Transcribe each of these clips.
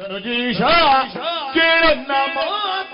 ಧನುಜೀಶ ಕೇಳನ್ನ ಮಾತ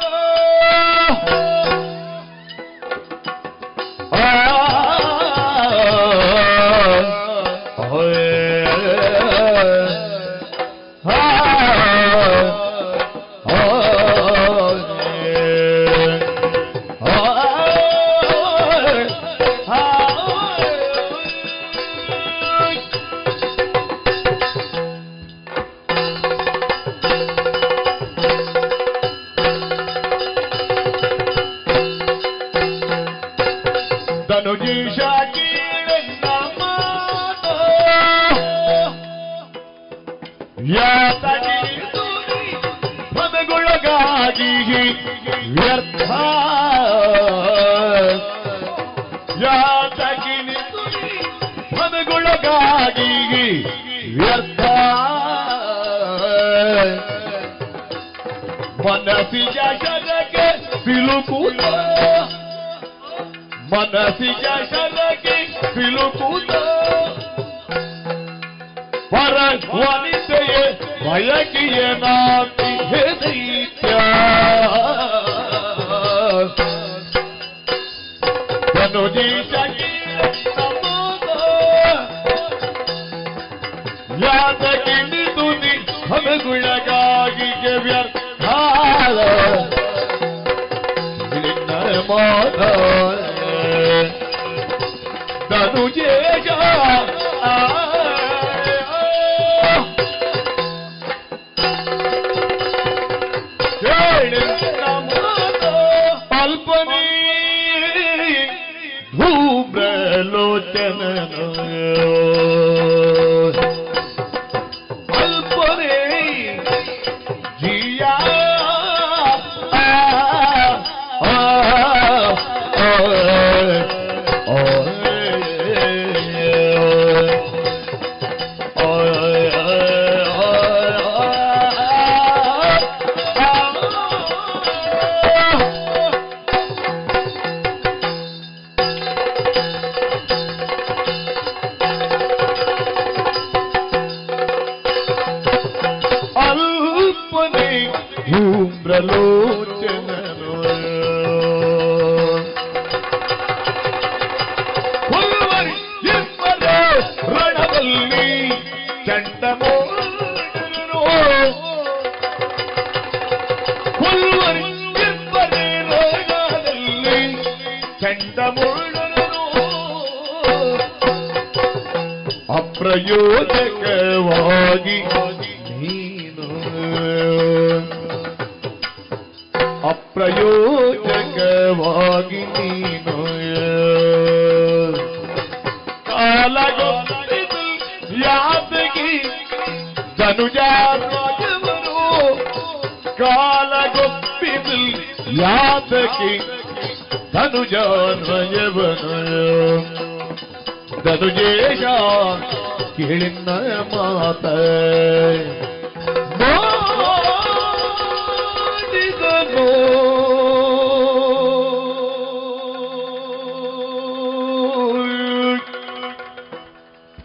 ಧನುಜೀಶ ಕೇಳನ್ನ ಮಾತ ಯಾತಗಿರಿದು ಪದಗೊಳಗಾಗಿ ವ್ಯರ್ಥ ಯಾತಗಿರಿದು ಪದಗೊಳಗಾಗಿ ವ್ಯರ್ಥ ಮನಸ್ಸಿನ ಶರಕ್ಕೆ ಸಿಲುಕುತ್ತ ಮನಸ್ಸಿನ ಶರಕ್ಕೆ ಸಿಲುಕುತ್ತ ಪರವನಿತೆಯೇ ಬಯಕೆಯ ನಾತಿ ದೈತ್ಯ ಧನುಜೀಶ ಯಾತಗಿಳಿದು ಹಮಗುಳಗಾಗಿ ವ್ಯರ್ಥ ಮಾತ ಧನುಜೇಶ ಅಲ್ಪನೇ ಧೂಮ್ರಲೋಚನ ಅಲ್ಪನೇ ಜಿಯಾ ಅಲ್ಪನೇ ಧೂಮ್ರಲೋಚನನು ರಣದಲ್ಲಿ ಚಂಡಮೋಡನು ಕೊಲ್ಲುವರೆಂಬರೆ ರಣದಲ್ಲಿ ಚಂಡಮೋಡನು ಅಪ್ರಯೋಜಕವಾಗಿ ನೀನು ಅಪ್ರಯೋಜಕವಾಗಿ ನೀನು ಕಾಲಗೊತ್ತಿದು ಯಾತಗಿ ಧನುಜಾತ್ಮಜವನು ಕಾಲಗೊಪ್ಪಿದು ಯಾತಗಿ ಧನುಜಾತ್ಮಜವನು ಧನುಜೇಶ ಕೇಳಿನ ಮಾತ ಮಾಡಿದನು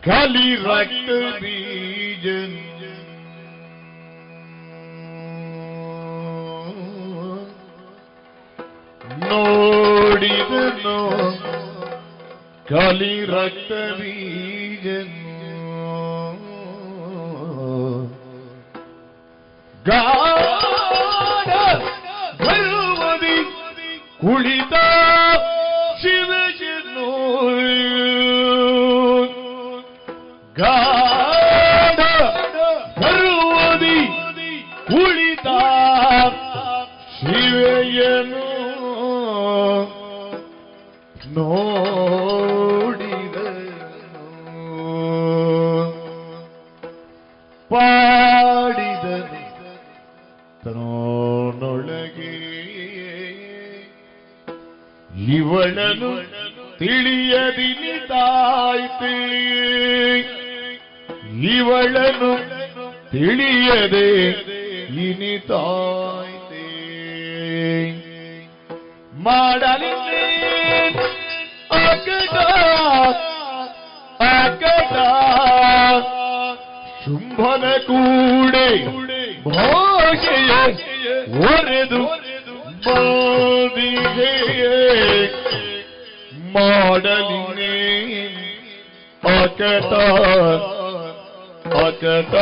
ಖಾಲಿ ರಕ್ತ ಬೀಜನ್ ನೋಡಿದನು ಖಾಲಿ ರಕ್ತ ಬೀಜನ್ ಗಾಢ ಗರ್ವದಿ ಕುಳಿತ ಶಿವಜನು ಗಾಢ ಗರ್ವದಿ ಕುಳಿತ ಶಿವೆಯನು ನೋಡಿದನು ಪಾಡಿದನು ತನ್ನೊಳಗೆ ಇವಳನು ತಿಳಿಯದಿನಿತಾಯ್ತೆ ಇವಳನು ತಿಳಿಯದೆ ಇನಿತಾಯ್ತೆ ಮಾಡಲಿಲ್ಲೇ ಅಗದ ಅಗದ ಶುಂಭನ ಕೂಡೆ ಭಾಷೆಯ ಒರೆದು ಬಾದಿಗೆಯೇ ಮಾಡಲಿನೇ ಅಕಟ ಅಕಟ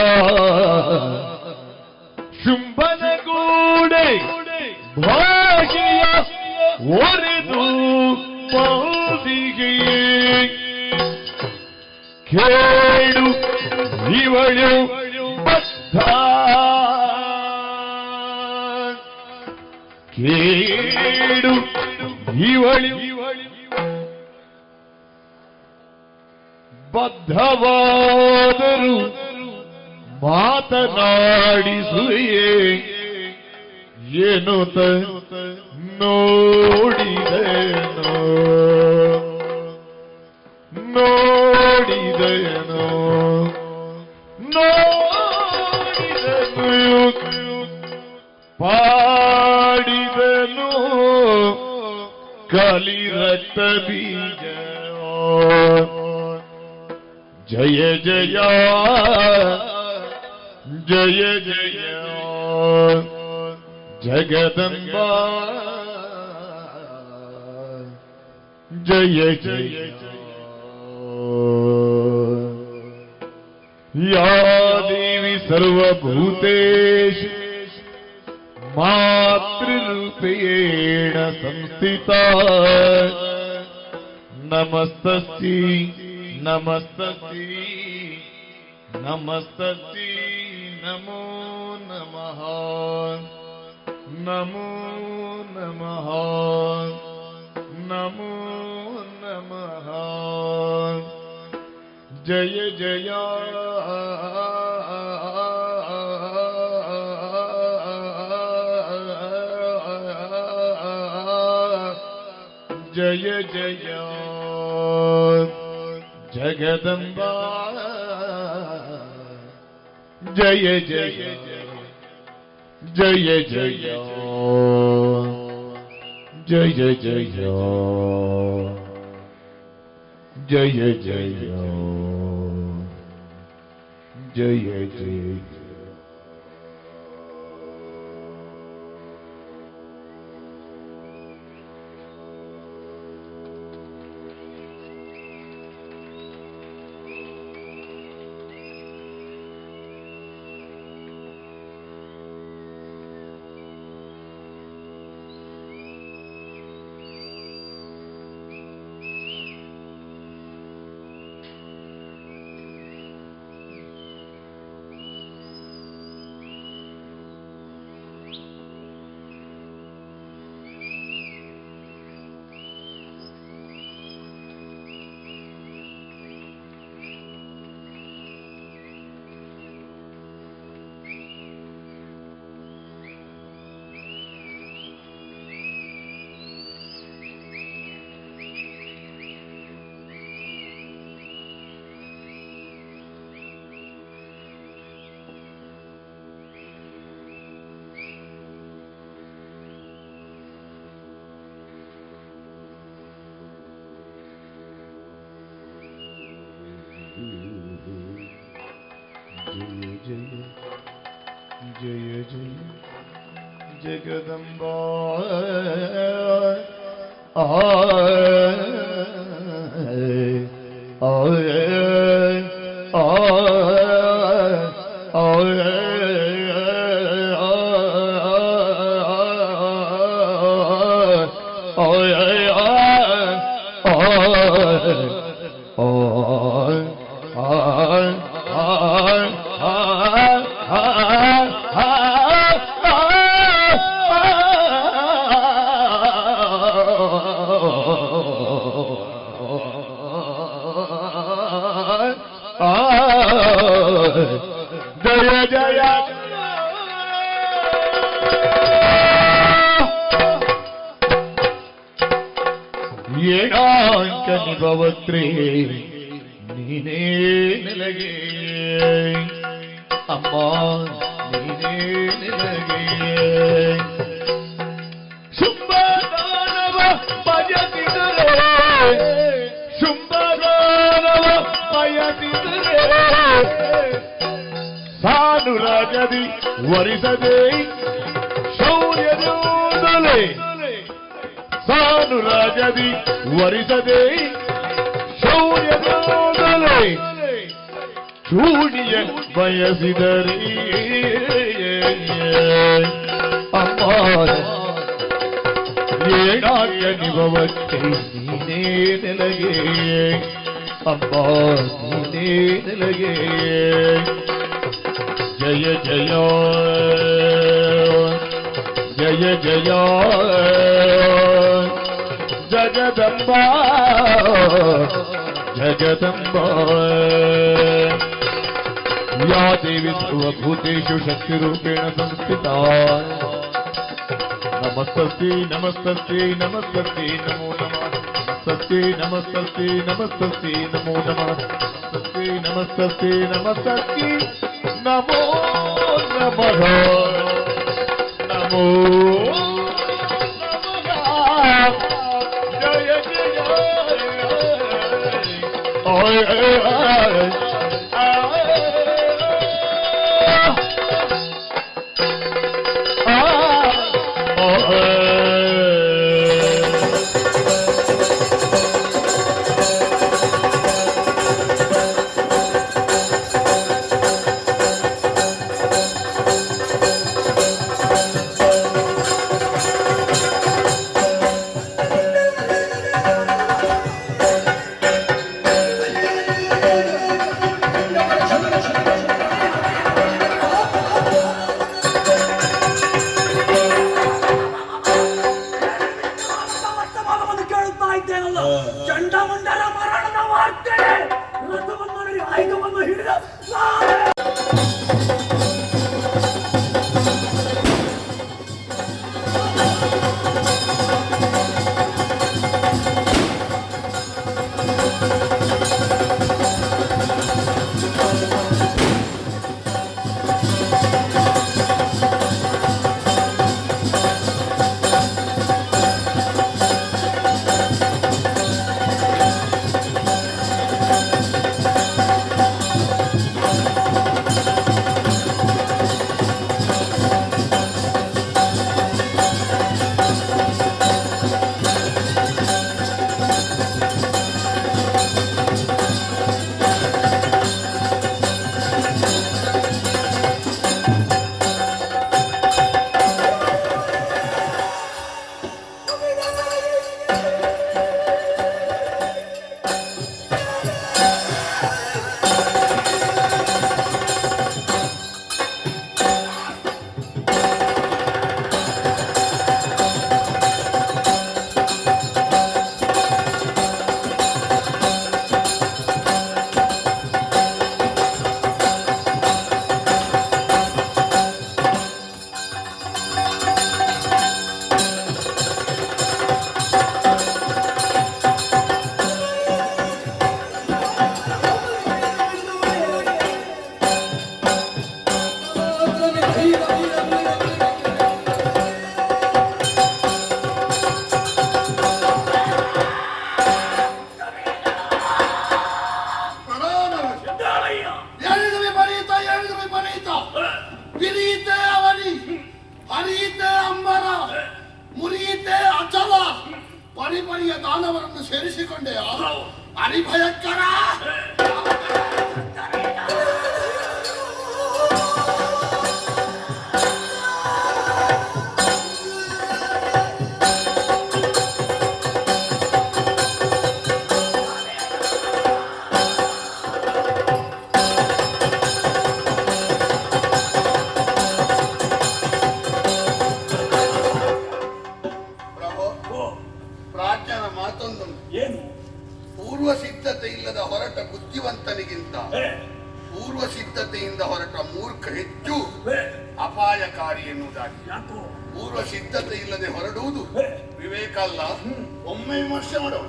ಶುಂಭನಗೂಡೆ ಭಾಷೆಯ ಒರೆದು ಬಾದಿಗೆಯೇ ಕೇಳು ಇವಳು ಬದ್ಧ ಕೇಳು ಇವಳು ಬದ್ಧವಾದರು ಮಾತನಾಡಿಸುವೆ ಎನ್ನುತ್ತ ನೋಡಿದೆನೋ ನೋಡಿದೆನೋ ನೋಡಿದೆನು ಪಾಡಿದನು ಕಲಿ ರಕ್ತ ಬೀಜ ಜಯ ಜಯ ಜಯ ಜಯ ಜಗದಂಬಾ ಜಯ ಜಯ या देवी सर्वभूतेषु मातृरूपेण संस्थिता नमस्तस्यै नमस्तस्यै नमस्तस्यै नमो नमः नमो नमः नमो नमः जय जय जय जय जगदम्बा जय जय जय जय जय जय जय जय जय जय जय जय जगदम्बा जय जय ಏಕಾಂಕ ನಿಭವತ್ರೇ ನೀನೇ ನೆಲಗೆ ಅಮ್ಮ ನೀನೇ ನೆಲಗೆ ಶುಂಭದಾನವ ಬಯಸಿದರೆ ಶುಂಭದಾನವ ಬಯಸಿದರೆ ಸಾನುರಾಜ ಸಾನುರಾಜದಿ ವರಿಸದೆ ಶೌರ್ಯದೋದಲೆ ಸಾನುರಾಜದಿ ವರಿಸದೆ ಶೌರ್ಯದೋದಲೆ ಚೂಡಿಯ ಬಯಸಿದರೆ ಅಮ್ಮ ಏನಾಗ್ಯ ನಿಭವಕ್ಕೆ ನೀನೇ ನೆಲಗೆ ಅಮ್ಮ ನೀನೇ ನೆಲಗೆ ಜಯ ಜಯ ಜಯ ಜಯ ಜಗದಂಬಾ ಜಗದಂಬಾ या देवी सर्वभूतेषु शक्तिरूपेण संस्थिता नमस्तस्यै नमस्तस्यै नमस्तस्यै नमो नमः नमस्तस्यै नमस्तस्यै नमस्तस्यै नमो नमः नमस्तस्यै नमस्तस्यै नमस्तस्यै नमो नमः नमो नमः जय जय ಚಂಡಮುಂಡರ ಮರಣದ ವಾರ್ತೆ ರಥವನ್ನು ನೋಡಿ ಆಯುಧವನ್ನು ಹಿಡಿದ ಪರಿಪರಿಯ ದಾನವರನ್ನು ಸೇರಿಸಿಕೊಂಡೆಯಾ ಅರಿಭಯಂಕರ ಪೂರ್ವ ಸಿದ್ಧತೆ ಇಲ್ಲದ ಹೊರಟ ಬುದ್ಧಿವಂತನಿಗಿಂತ ಪೂರ್ವ ಸಿದ್ಧತೆಯಿಂದ ಹೊರಟ ಮೂರ್ಖ ಹೆಚ್ಚು ಅಪಾಯಕಾರಿ ಎನ್ನುವುದಾಗಿ. ಪೂರ್ವ ಸಿದ್ಧತೆ ಇಲ್ಲದೆ ಹೊರಡುವುದು ವಿವೇಕ ಅಲ್ಲ. ಒಮ್ಮೆ ವಿಮರ್ಶೆ ಮಾಡೋಣ.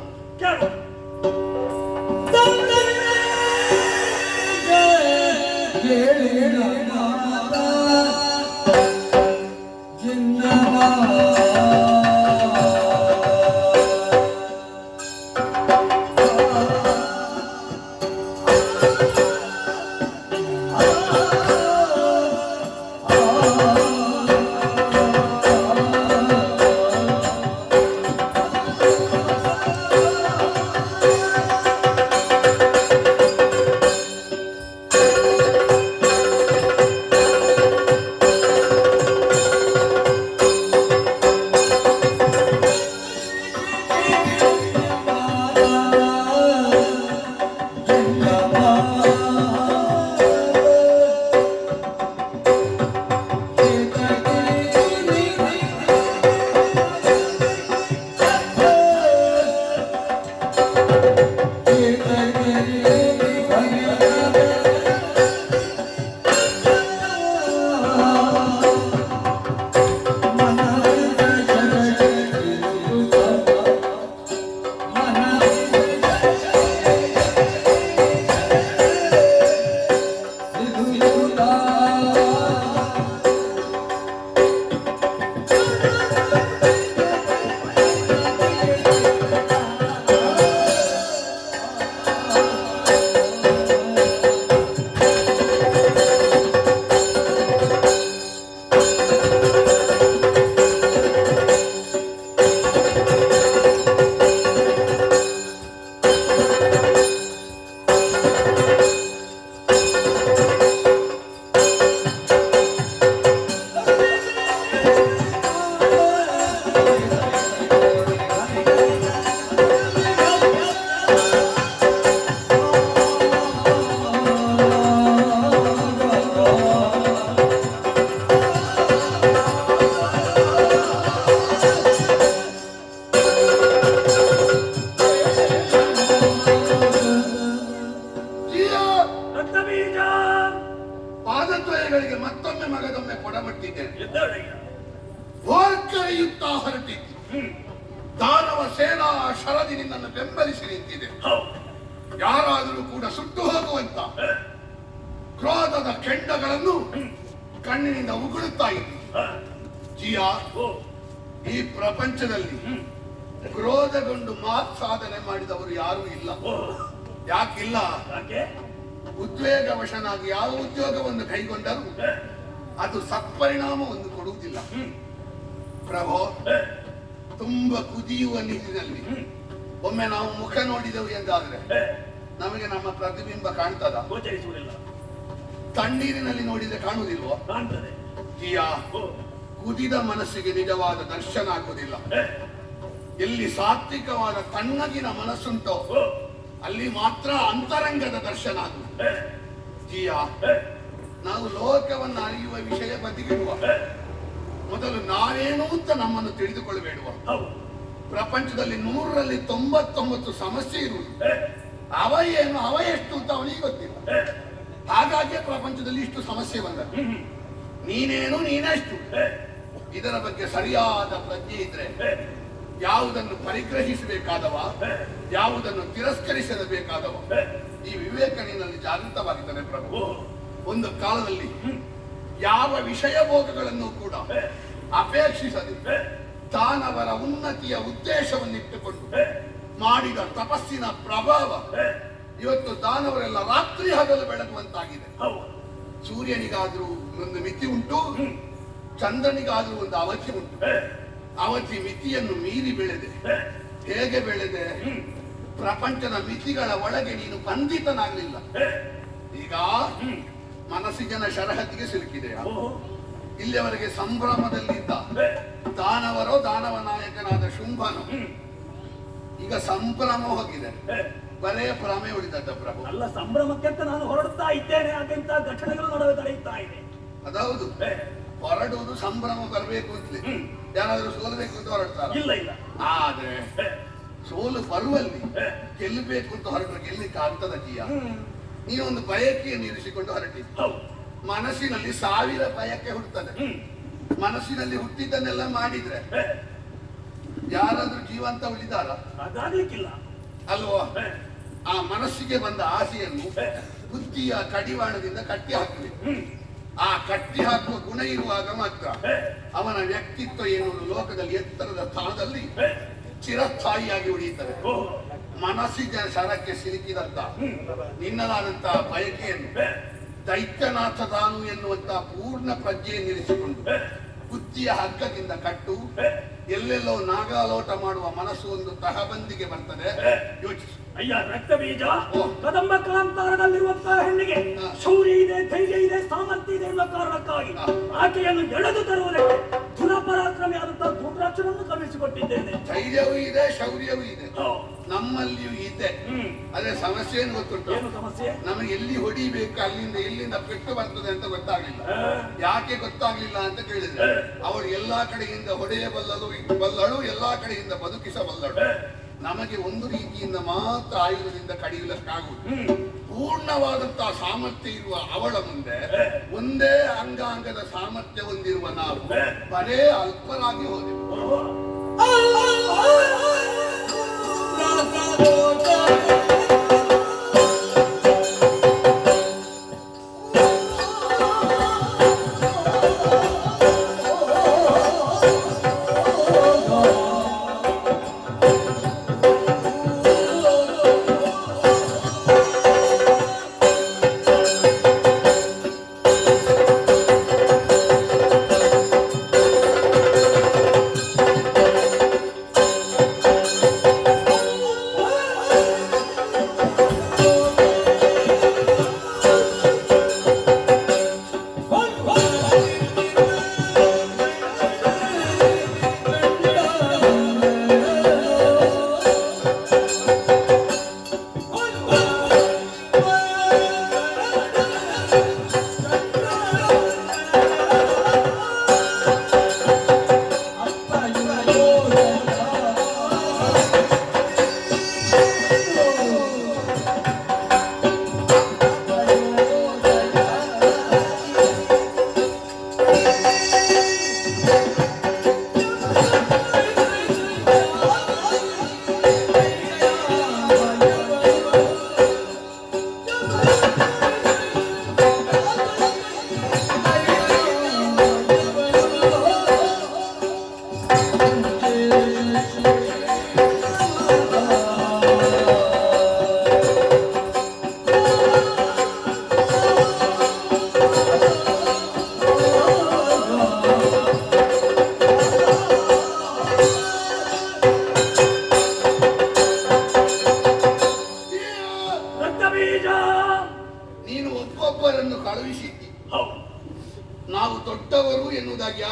ಹೇಳಯ್ಯ. ವಾರ್ಕರೆಯುತ್ತಾ ಹೊರಟಿದ್ದು ದಾನವ ಸೇನಾ ಶರದಿ ನಿನ್ನನ್ನು ಬೆಂಬಲಿಸಿ ನಿಂತಿದೆ. ಹೌದು. ಯಾರಾದರೂ ಕೂಡ ಸುಟ್ಟು ಹೋಗುವಂತ ಕ್ರೋಧದ ಕೆಂಡಗಳನ್ನು ಕಣ್ಣಿನಿಂದ ಉಗುಳುತ್ತಾ ಇದ್ದಿ. ಜಿಯಾ, ಓ, ಈ ಪ್ರಪಂಚದಲ್ಲಿ ಕ್ರೋಧಗೊಂಡು ಮಾತ್ ಸಾಧನೆ ಮಾಡಿದವರು ಯಾರೂ ಇಲ್ಲ. ಓ, ಯಾಕಿಲ್ಲ? ಯಾಕೆ? ಉದ್ವೇಗವಶನಾಗಿ ಯಾವ ಉದ್ಯೋಗವನ್ನು ಕೈಗೊಂಡರೂ ಅದು ಸತ್ಪರಿಣಾಮವನ್ನು ಕೊಡುವುದಿಲ್ಲ. ಪ್ರಭೋ, ತುಂಬ ಕುದಿಯುವ ನೀರಿನಲ್ಲಿ ಒಮ್ಮೆ ನಾವು ಮುಖ ನೋಡಿದೆವು ಎಂದಾದ್ರೆ ನಮಗೆ ನಮ್ಮ ಪ್ರತಿಬಿಂಬ ಕಾಣ್ತದ? ಗೋಚರಿಸುವುದಿಲ್ಲ. ತಣ್ಣೀರಿನಲ್ಲಿ ನೋಡಿದ್ರೆ ಕಾಣುವುದಿಲ್ವೋ? ಕಾಣ್ತದೆ. ಜಿಯಾ, ಓ, ಕುದಿದ ಮನಸ್ಸಿಗೆ ನಿಜವಾದ ದರ್ಶನ ಆಗುವುದಿಲ್ಲ. ಎಲ್ಲಿ ಸಾತ್ವಿಕವಾದ ತಣ್ಣಗಿನ ಮನಸ್ಸುಂಟೋ ಓ, ಅಲ್ಲಿ ಮಾತ್ರ ಅಂತರಂಗದ ದರ್ಶನ ಆಗುವುದು. ಜಿಯಾ, ನಾವು ಲೋಕವನ್ನು ಅರಿಯುವ ವಿಷಯ ಬದಿಗಿಡುವ, ಮೊದಲು ನಾವೇನು ಅಂತ ನಮ್ಮನ್ನು ತಿಳಿದುಕೊಳ್ಳಬೇಡುವ. ಹೌದು. ಪ್ರಪಂಚದಲ್ಲಿ 100ರಲ್ಲಿ 99 ಸಮಸ್ಯೆ ಇರುವುದು. ಅವ ಏನು ಅವ ಎಷ್ಟು ಅಂತ ಅವನಿಗೆ ಗೊತ್ತಿಲ್ಲ. ಹಾಗಾಗಿ ಪ್ರಪಂಚದಲ್ಲಿ ಇಷ್ಟು ಸಮಸ್ಯೆ ಬಂದ. ನೀನೇನು ನೀನೆಷ್ಟು ಇದರ ಬಗ್ಗೆ ಸರಿಯಾದ ಪ್ರಜ್ಞೆ ಇದ್ರೆ ಯಾವುದನ್ನು ಪರಿಗ್ರಹಿಸಬೇಕಾದವ, ಯಾವುದನ್ನು ತಿರಸ್ಕರಿಸಬೇಕಾದವ, ಈ ವಿವೇಕ ನಿನ್ನಲ್ಲಿ ಜಾಗೃತವಾಗಿದ್ದಾನೆ ಪ್ರಭು. ಒಂದು ಕಾಲದಲ್ಲಿ ಯಾವ ವಿಷಯ ಭೋಗಗಳನ್ನು ಕೂಡ ಅಪೇಕ್ಷಿಸದೆ ತಾನವರ ಉನ್ನತಿಯ ಉದ್ದೇಶವನ್ನಿಟ್ಟುಕೊಂಡು ಮಾಡಿದ ತಪಸ್ಸಿನ ಪ್ರಭಾವ ಇವತ್ತು ದಾನವರೆಲ್ಲ ರಾತ್ರಿ ಹಗಲು ಬೆಳಗುವಂತಾಗಿದೆ. ಸೂರ್ಯನಿಗಾದ್ರೂ ಒಂದು ಮಿತಿ ಉಂಟು, ಚಂದ್ರನಿಗಾದ್ರೂ ಒಂದು ಅವಧಿ ಉಂಟು. ಅವಧಿ ಮಿತಿಯನ್ನು ಮೀರಿ ಬೆಳೆದೆ. ಹೇಗೆ ಬೆಳೆದೆ? ಪ್ರಪಂಚದ ಮಿತಿಗಳ ಒಳಗೆ ನೀನು ಬಂಧಿತನಾಗಲಿಲ್ಲ. ಈಗ ಮನಸ್ಸಿನ ಶರಹತ್ತಿಗೆ ಸಿಲುಕಿದೆ. ಇಲ್ಲಿಯವರೆಗೆ ಸಂಭ್ರಮದಲ್ಲಿದ್ದ ದಾನವರೋ ದಾನವ ನಾಯಕನಾದ ಶುಂಭನು ಈಗ ಸಂಭ್ರಮ ಹೋಗಿದೆ, ಬರೇ ಭ್ರಮೆ ಉಳಿದದ್ದ ಪ್ರಭು. ಅಲ್ಲ, ಸಂಭ್ರಮಕ್ಕೆಂತ ನಾನು ಹೊರಡ್ತಾ ಇದ್ದೇನೆ, ಹಾಗೆಂತ ಘಟನೆಗಳು ನಡುವೆ ತಡೆಯುತ್ತಾ ಇದೆ. ಅದೌದು, ಹೊರಡುವುದು ಸಂಭ್ರಮ ಬರಬೇಕು ಅಂತಲೇ. ಯಾರಾದ್ರೂ ಸೋಲ್ಬೇಕು ಅಂತ ಹೊರಡ್ತಾರ? ಇಲ್ಲ ಇಲ್ಲ. ಆದ್ರೆ ಸೋಲು ಬರುವಲ್ಲಿ ಗೆಲ್ಲಬೇಕು ಅಂತ ಹೊರಟ್ರೆ ಗೆಲ್ಲಿಕ್ಕೆ ಆಗ್ತದ ಜಿಯಾ? ನೀನೊಂದು ಬಯಕೆಯನ್ನು ಇರಿಸಿಕೊಂಡು ಹೊರಟಿದ್ದ. ಮನಸ್ಸಿನಲ್ಲಿ 1000 ಬಯಕೆ ಹುಟ್ಟುತ್ತದೆ. ಮನಸ್ಸಿನಲ್ಲಿ ಹುಟ್ಟಿದ್ದನ್ನೆಲ್ಲ ಮಾಡಿದ್ರೆ ಯಾರಾದ್ರೂ ಜೀವಂತ ಉಳಿದಾರ? ಅದಾಗ್ಲಿಕ್ಕಿಲ್ಲ ಅಲ್ವಾ? ಆ ಮನಸ್ಸಿಗೆ ಬಂದ ಆಸೆಯನ್ನು ಬುದ್ಧಿಯ ಕಡಿವಾಣದಿಂದ ಕಟ್ಟಿ ಹಾಕಬೇಕು. ಆ ಕಟ್ಟಿ ಹಾಕುವ ಗುಣ ಇರುವಾಗ ಮಾತ್ರ ಅವನ ವ್ಯಕ್ತಿತ್ವ ಎನ್ನುವುದು ಲೋಕದಲ್ಲಿ ಎತ್ತರದ ಸ್ಥಾನದಲ್ಲಿ ಚಿರಸ್ಥಾಯಿಯಾಗಿ ಉಳಿಯುತ್ತದೆ. ಮನಸ್ಸಿನ ಶರಕ್ಕೆ ಸಿಲುಕಿದಂತ ನಿನ್ನದಾದಂತಹ ಬಯಕೆಯನ್ನು ದೈತ್ಯನಾಥ ತಾನು ಎನ್ನುವಂತಹ ಪೂರ್ಣ ಪ್ರಜ್ಞೆಯನ್ನಿರಿಸಿಕೊಂಡು ಬುದ್ಧಿಯ ಹಗ್ಗದಿಂದ ಕಟ್ಟು. ಎಲ್ಲೆಲ್ಲೋ ನಾಗಾಲೋಟ ಮಾಡುವ ಮನಸ್ಸು ಒಂದು ತಹಬಂದಿಗೆ ಬರ್ತದೆ. ಯೋಚಿಸು. ಅಯ್ಯ, ರಕ್ತ ಬೀಜ ಕದಂಬ ಕಾಂತಾರದಲ್ಲಿರುವಂತಹ ಹೆಣ್ಣಿಗೆ ಶೌರ್ಯ ಇದೆ, ಧೈರ್ಯ ಇದೆ, ಸಾಮರ್ಥ್ಯ ಇದೆ ಎಂಬ ಕಾರಣಕ್ಕಾಗಿ ಆಕೆಯನ್ನು ಎಳೆದು ತರುವುದಕ್ಕೆ ದುರಪರಾಕ್ರಮಿಯಾದಂತಹ ದುರ್ರಾಕ್ಷರನ್ನು ಕಳುಹಿಸಿಕೊಟ್ಟಿದ್ದೇನೆ. ಧೈರ್ಯವೂ ಇದೆ, ಶೌರ್ಯವೂ ಇದೆ, ನಮ್ಮಲ್ಲಿಯೂ ಇದೆ. ಅದೇ ಸಮಸ್ಯೆ ಏನು ಗೊತ್ತುಂಟು? ಏನು ಸಮಸ್ಯೆ? ನಮಗೆ ಎಲ್ಲಿ ಹೊಡಿಬೇಕು, ಅಲ್ಲಿಂದ ಎಲ್ಲಿಂದ ಪೆಟ್ಟು ಬರ್ತದೆ ಅಂತ ಗೊತ್ತಾಗ್ಲಿಲ್ಲ. ಯಾಕೆ ಗೊತ್ತಾಗ್ಲಿಲ್ಲ ಅಂತ ಕೇಳಿದ್ರೆ, ಅವಳು ಎಲ್ಲಾ ಕಡೆಯಿಂದ ಹೊಡೆಯಬಲ್ಲಳು, ಎಲ್ಲಾ ಕಡೆಯಿಂದ ಬದುಕಿಸಬಲ್ಲಳು. ನಮಗೆ ಒಂದು ರೀತಿಯಿಂದ ಮಾತ್ರ ಆಯುಧದಿಂದ ಕಡಿಯಲಿಕ್ಕಾಗುವುದು. ಪೂರ್ಣವಾದಂತಹ ಸಾಮರ್ಥ್ಯ ಇರುವ ಅವಳ ಮುಂದೆ ಒಂದೇ ಅಂಗಾಂಗದ ಸಾಮರ್ಥ್ಯ ಹೊಂದಿರುವ ನಾವು ಬರೇ ಅಲ್ಪರಾಗಿ ಹೋದೆವು.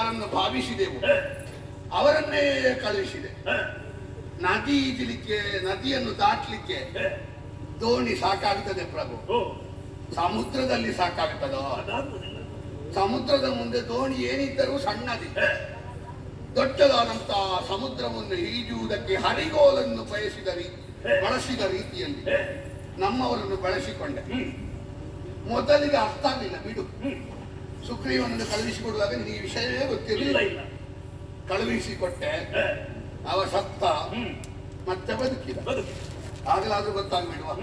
ಯಾರನ್ನು ಭಾವಿಸಿದೆವು ಅವರನ್ನೇ ಕಳುಹಿಸಿದೆ. ನದಿ ಈಜಲಿಕ್ಕೆ, ನದಿಯನ್ನು ದಾಟಲಿಕ್ಕೆ ದೋಣಿ ಸಾಕಾಗ್ತದೆ ಪ್ರಭು, ಸಮುದ್ರದಲ್ಲಿ ಸಾಕಾಗ್ತದೋ? ಸಮುದ್ರದ ಮುಂದೆ ದೋಣಿ ಏನಿದ್ದರೂ ಸಣ್ಣದಿದೆ. ದೊಡ್ಡದಾದಂತಹ ಸಮುದ್ರವನ್ನು ಈಜುವುದಕ್ಕೆ ಹರಿಗೋಲನ್ನು ಬಳಸಿದ ರೀತಿಯಲ್ಲಿ ನಮ್ಮವರನ್ನು ಬಳಸಿಕೊಂಡೆ. ಮೊದಲಿಗೆ ಅರ್ಥ ಆಗಲಿಲ್ಲ, ಬಿಡು. ಸುಗ್ರೀವನನ್ನು ಕಳುಹಿಸಿಕೊಡುವಾಗ ನಿನಗೆ ವಿಷಯವೇ ಗೊತ್ತಿರಲಿಲ್ಲ. ಕಳುಹಿಸಿಕೊಟ್ಟೆ, ಅವ ಸತ್ತ, ಮತ್ತೆ ಬದುಕಿದ. ಆಗಲಾದ್ರೂ ಗೊತ್ತಾಗ್ಬಿಡುವ.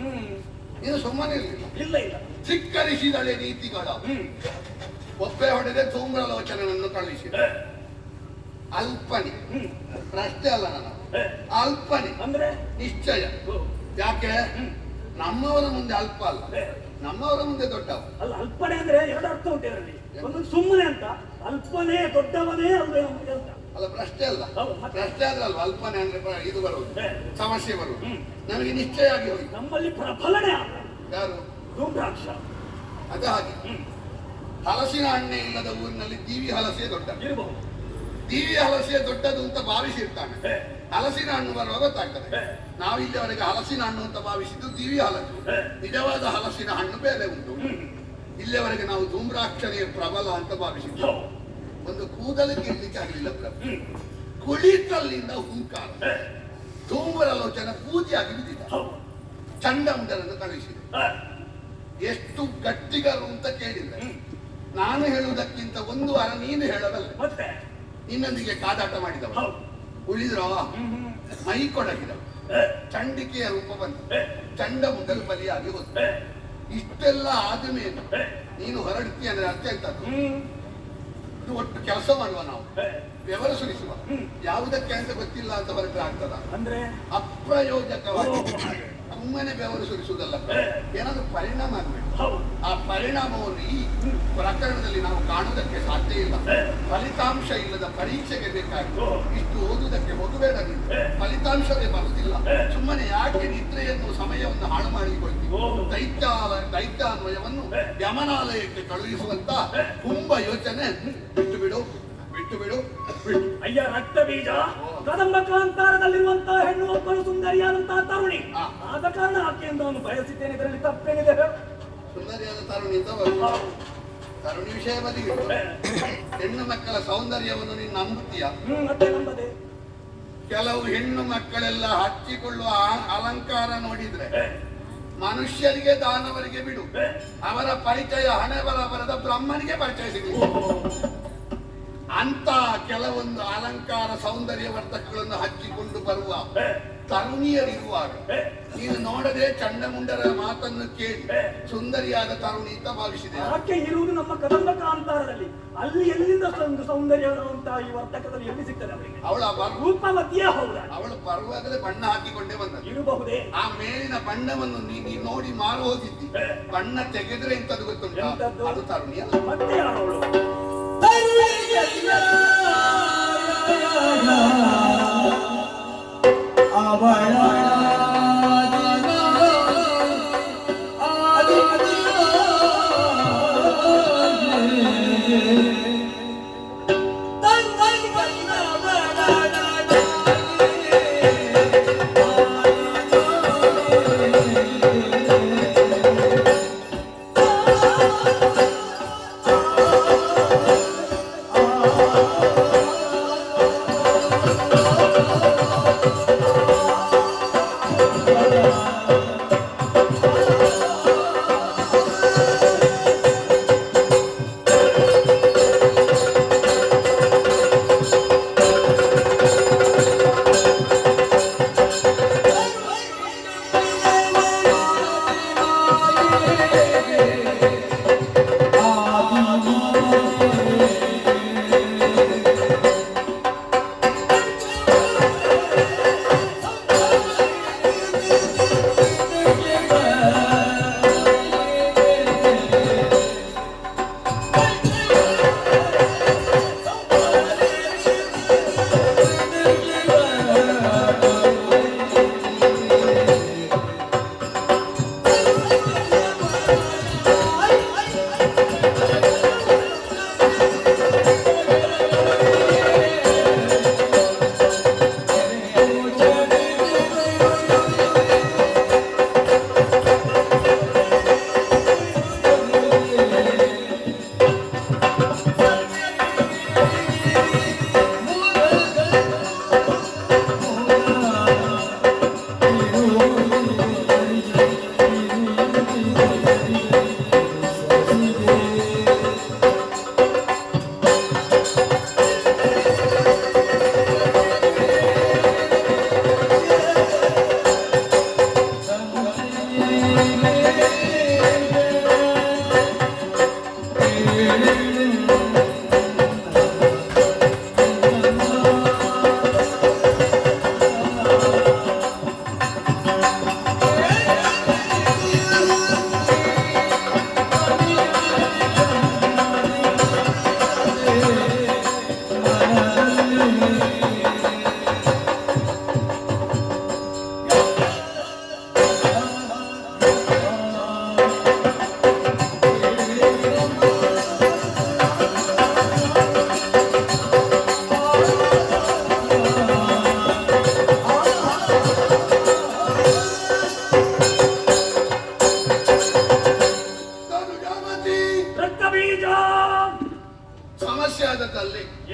ನೀನು ಸುಮ್ಮನೆ ಇರಲಿಲ್ಲ. ಧಿಕ್ಕರಿಸಿದಳೆ ನೀತಿಗಳ. ಒಬ್ಬೆ ಹೊಡೆದೆ ಧೂಮ್ರಲೋಚನನ್ನು ಕಳುಹಿಸಿದ. ಅಲ್ಪನೆ, ಪ್ರಶ್ನೆ ಅಲ್ಲ, ನಾನು ಅಲ್ಪನೆ ಅಂದ್ರೆ ನಿಶ್ಚಯ. ಯಾಕೆ? ನಮ್ಮವರ ಮುಂದೆ ಅಲ್ಪ ಅಲ್ಲ, ನಮ್ಮವರ ಮುಂದೆ ದೊಡ್ಡವ ಅಲ್ಲ. ಅಲ್ಪನೆ ಅಂದ್ರೆ ಎರಡು ಅರ್ಥ ಉಂಟು ಇದರಲ್ಲಿ. ಒಂದು ಸುಮ್ಮನೆ ಅಂತ, ಅಲ್ಪನೇ ದೊಡ್ಡವನೇ ಅಲ್ವೇ ಅಂತ ಅಲ್ಲ. ಪ್ರಶ್ನೆ ಅಲ್ಲ, ಪ್ರಶ್ನೆ ಆದ್ರಲ್ವ ಅಲ್ಪನೆ ಅಂದ್ರೆ ಇದು ಬರುವುದು, ಸಮಸ್ಯೆ ಬರುವುದು. ನಮಗೆ ನಿಶ್ಚಯ ಆಗಿ ಹೋಗಿ ನಮ್ಮಲ್ಲಿ ಪ್ರಫಲನೆ ಯಾರು? ಧೂಮ್ರಾಕ್ಷ. ಅದು ಹಾಗೆ. ಹಲಸಿನ ಹಣ್ಣೆ ಇಲ್ಲದ ಊರಿನಲ್ಲಿ ದೀವಿ ಹಲಸೆ ದೊಡ್ಡ ಇರಬಹುದು. ದೀವಿ ಹಲಸೆ ದೊಡ್ಡದು ಅಂತ ಭಾವಿಸಿರ್ತಾನೆ. ಹಲಸಿನ ಹಣ್ಣು ಬರುವಾಗ ಗೊತ್ತಾಗ್ತದೆ. ನಾವು ಇಲ್ಲಿವರೆಗೆ ಹಲಸಿನ ಹಣ್ಣು ಅಂತ ಭಾವಿಸಿದ್ದು ದೀವಿ ಹಲಸು. ನಿಜವಾದ ಹಲಸಿನ ಹಣ್ಣು ಬೇರೆ ಉಂಟು. ಇಲ್ಲಿವರೆಗೆ ನಾವು ಧೂಮ್ರಾಕ್ಷನೆಯ ಪ್ರಬಲ ಅಂತ ಭಾವಿಸಿದ್ದು. ಒಂದು ಕೂದಲಿಗೆ ಇರ್ಲಿಕ್ಕೆ ಆಗಲಿಲ್ಲ ಪ್ರಭು. ಕುಳಿತಲ್ಲಿಂದ ಹುಂಕಾರ. ಧೂಮ್ರಲೋಚನ ಪೂಜೆಯಾಗಿ ಬಿದ್ದಿದ್ದ. ಚಂಡಮುಂಡರನ್ನು ಕಳುಹಿಸಿದೆ. ಎಷ್ಟು ಗಟ್ಟಿಗರು ಅಂತ ಕೇಳಿದ್ರೆ ನಾನು ಹೇಳುವುದಕ್ಕಿಂತ ಒಂದು ವಾರ ನೀನು ಹೇಳಬಲ್ಲ. ಮತ್ತೆ ನಿನ್ನೊಂದಿಗೆ ಕಾದಾಟ ಮಾಡಿದವ ಉಳಿದ್ರೋ ಮೈ ಕೊಡಗಿದವ. ಚಂಡಿಕೆಯ ರೂಪ ಬಂತು. ಚಂಡಮುಂಡರು ಬಲಿಯಾಗಿ ಹೋದ. ಇಷ್ಟೆಲ್ಲ ಆದ್ಮೇಲೆ ನೀನು ಹೊರಡ್ತೀಯ ಅಂದ್ರೆ ಅರ್ಥ ಆಯ್ತದ್ದು. ಇದು ಒಟ್ಟು ಕೆಲಸ ಮಾಡುವ, ನಾವು ಬೆವರು ಸುರಿಸುವ. ಯಾವುದಕ್ಕೆ ಅಂತ ಗೊತ್ತಿಲ್ಲ ಅಂತ ಹೊರಟ್ರೆ ಆಗ್ತದ ಅಂದ್ರೆ ಅಪ್ರಯೋಜಕವಾಗಿ ಸುಮ್ಮನೆ ಬೆವರು ಸುರಿಸುವುದಲ್ಲ, ಏನಾದ್ರೂ ಪರಿಣಾಮ ಆಗ್ಬೇಕು. ಆ ಪರಿಣಾಮವನ್ನು ಈ ಪ್ರಕರಣದಲ್ಲಿ ನಾವು ಕಾಣುವುದಕ್ಕೆ ಸಾಧ್ಯ ಇಲ್ಲ. ಫಲಿತಾಂಶ ಇಲ್ಲದ ಪರೀಕ್ಷೆಗೆ ಬೇಕಾಗಿತ್ತು. ಇಷ್ಟು ಓದುವುದಕ್ಕೆ ಹೋಗಬೇಡ ನೀನು, ಫಲಿತಾಂಶವೇ ಬರುವುದಿಲ್ಲ. ಸುಮ್ಮನೆ ಯಾಕೆ ನಿದ್ರೆಯನ್ನು ಸಮಯವನ್ನು ಹಾಳು ಮಾಡಿಕೊಳ್ತೀವಿ? ದೈತ್ಯಾನ್ವಯವನ್ನು ಯಮನಾಲಯಕ್ಕೆ ಕಳುಹಿಸುವಂತ ತುಂಬ ಯೋಚನೆ ಬಿಟ್ಟು ಬಿಡು. ಅಯ್ಯ ರಕ್ತ ಬೀಜ, ಕದಂಬ ಕಾಂತಾರದಲ್ಲಿರುವಂತಹ ಹೆಣ್ಣು ಒಬ್ಬಳು ಸುಂದರಿಯಾದಂತಹ ತರುಣಿ. ಆದ ಕಾರಣ ಆಕೆಯನ್ನು ನಾನು ಬಯಸಿದ್ದೇನೆ. ಇದರಲ್ಲಿ ತಪ್ಪೇನಿದೆ? ಸುಂದರಿಯಾದ ತರುಣಿ ಅಂತ ತರುಣಿ ವಿಷಯ ಬದಿಗೆ, ಹೆಣ್ಣು ಮಕ್ಕಳ ಸೌಂದರ್ಯವನ್ನು ನೀನು ನಂಬುತ್ತೀಯ? ಮತ್ತೆ ನಂಬದೆ. ಕೆಲವು ಹೆಣ್ಣು ಮಕ್ಕಳೆಲ್ಲ ಹಚ್ಚಿಕೊಳ್ಳುವ ಅಲಂಕಾರ ನೋಡಿದ್ರೆ ಮನುಷ್ಯರಿಗೆ ದಾನವರಿಗೆ ಬಿಡು, ಅವರ ಪರಿಚಯ ಹಣೆ ಬರದ ಬ್ರಹ್ಮನಿಗೆ ಪರಿಚಯ ಸಿಗಲಿಲ್ಲ. ಅಂತ ಕೆಲವೊಂದು ಅಲಂಕಾರ ಸೌಂದರ್ಯ ವರ್ಧಕಗಳನ್ನು ಹಚ್ಚಿಕೊಂಡು ಬರುವ ತರುಣಿಯರಿರುವಾಗ ನೀನು ನೋಡದೆ ಚಂಡಮುಂಡರ ಮಾತನ್ನು ಕೇಳಿ ಸುಂದರಿಯಾದ ತರುಣಿ ಅಂತ ಭಾವಿಸಿದೆ. ಆಕೆ ಇರುವುದು ನಮ್ಮ ಕದಂಬ ಕಾಂತಾರದಲ್ಲಿ. ಅಲ್ಲಿ ಎಲ್ಲಿಂದ ಒಂದು ಸೌಂದರ್ಯವಂತಹ ಈ ವರ್ತಕದಲ್ಲಿ ಎಲ್ಲಿ ಸಿಗ್ತದೆ ಅವರಿಗೆ? ಅವಳ ರೂಪವತಿಯೇ ಹೌದಾ? ಅವಳು ಬರುವಾಗಲೇ ಬಣ್ಣ ಹಾಕಿಕೊಂಡೇ ಬಂದದ್ದು ಇರಬಹುದೇ? ಆ ಮೇಲಿನ ಬಣ್ಣವನ್ನು ನೀ ನೋಡಿ ಮಾರು ಹೋಗಿದ್ದಿ. ಬಣ್ಣ ತೆಗೆದ್ರೆ ಇಂಥದ್ದು ಗೊತ್ತುಂಟು, ಅದು ತರುಣಿ ಅಲ್ಲ. ಮತ್ತೆ ಯಾರವಳು? ಆ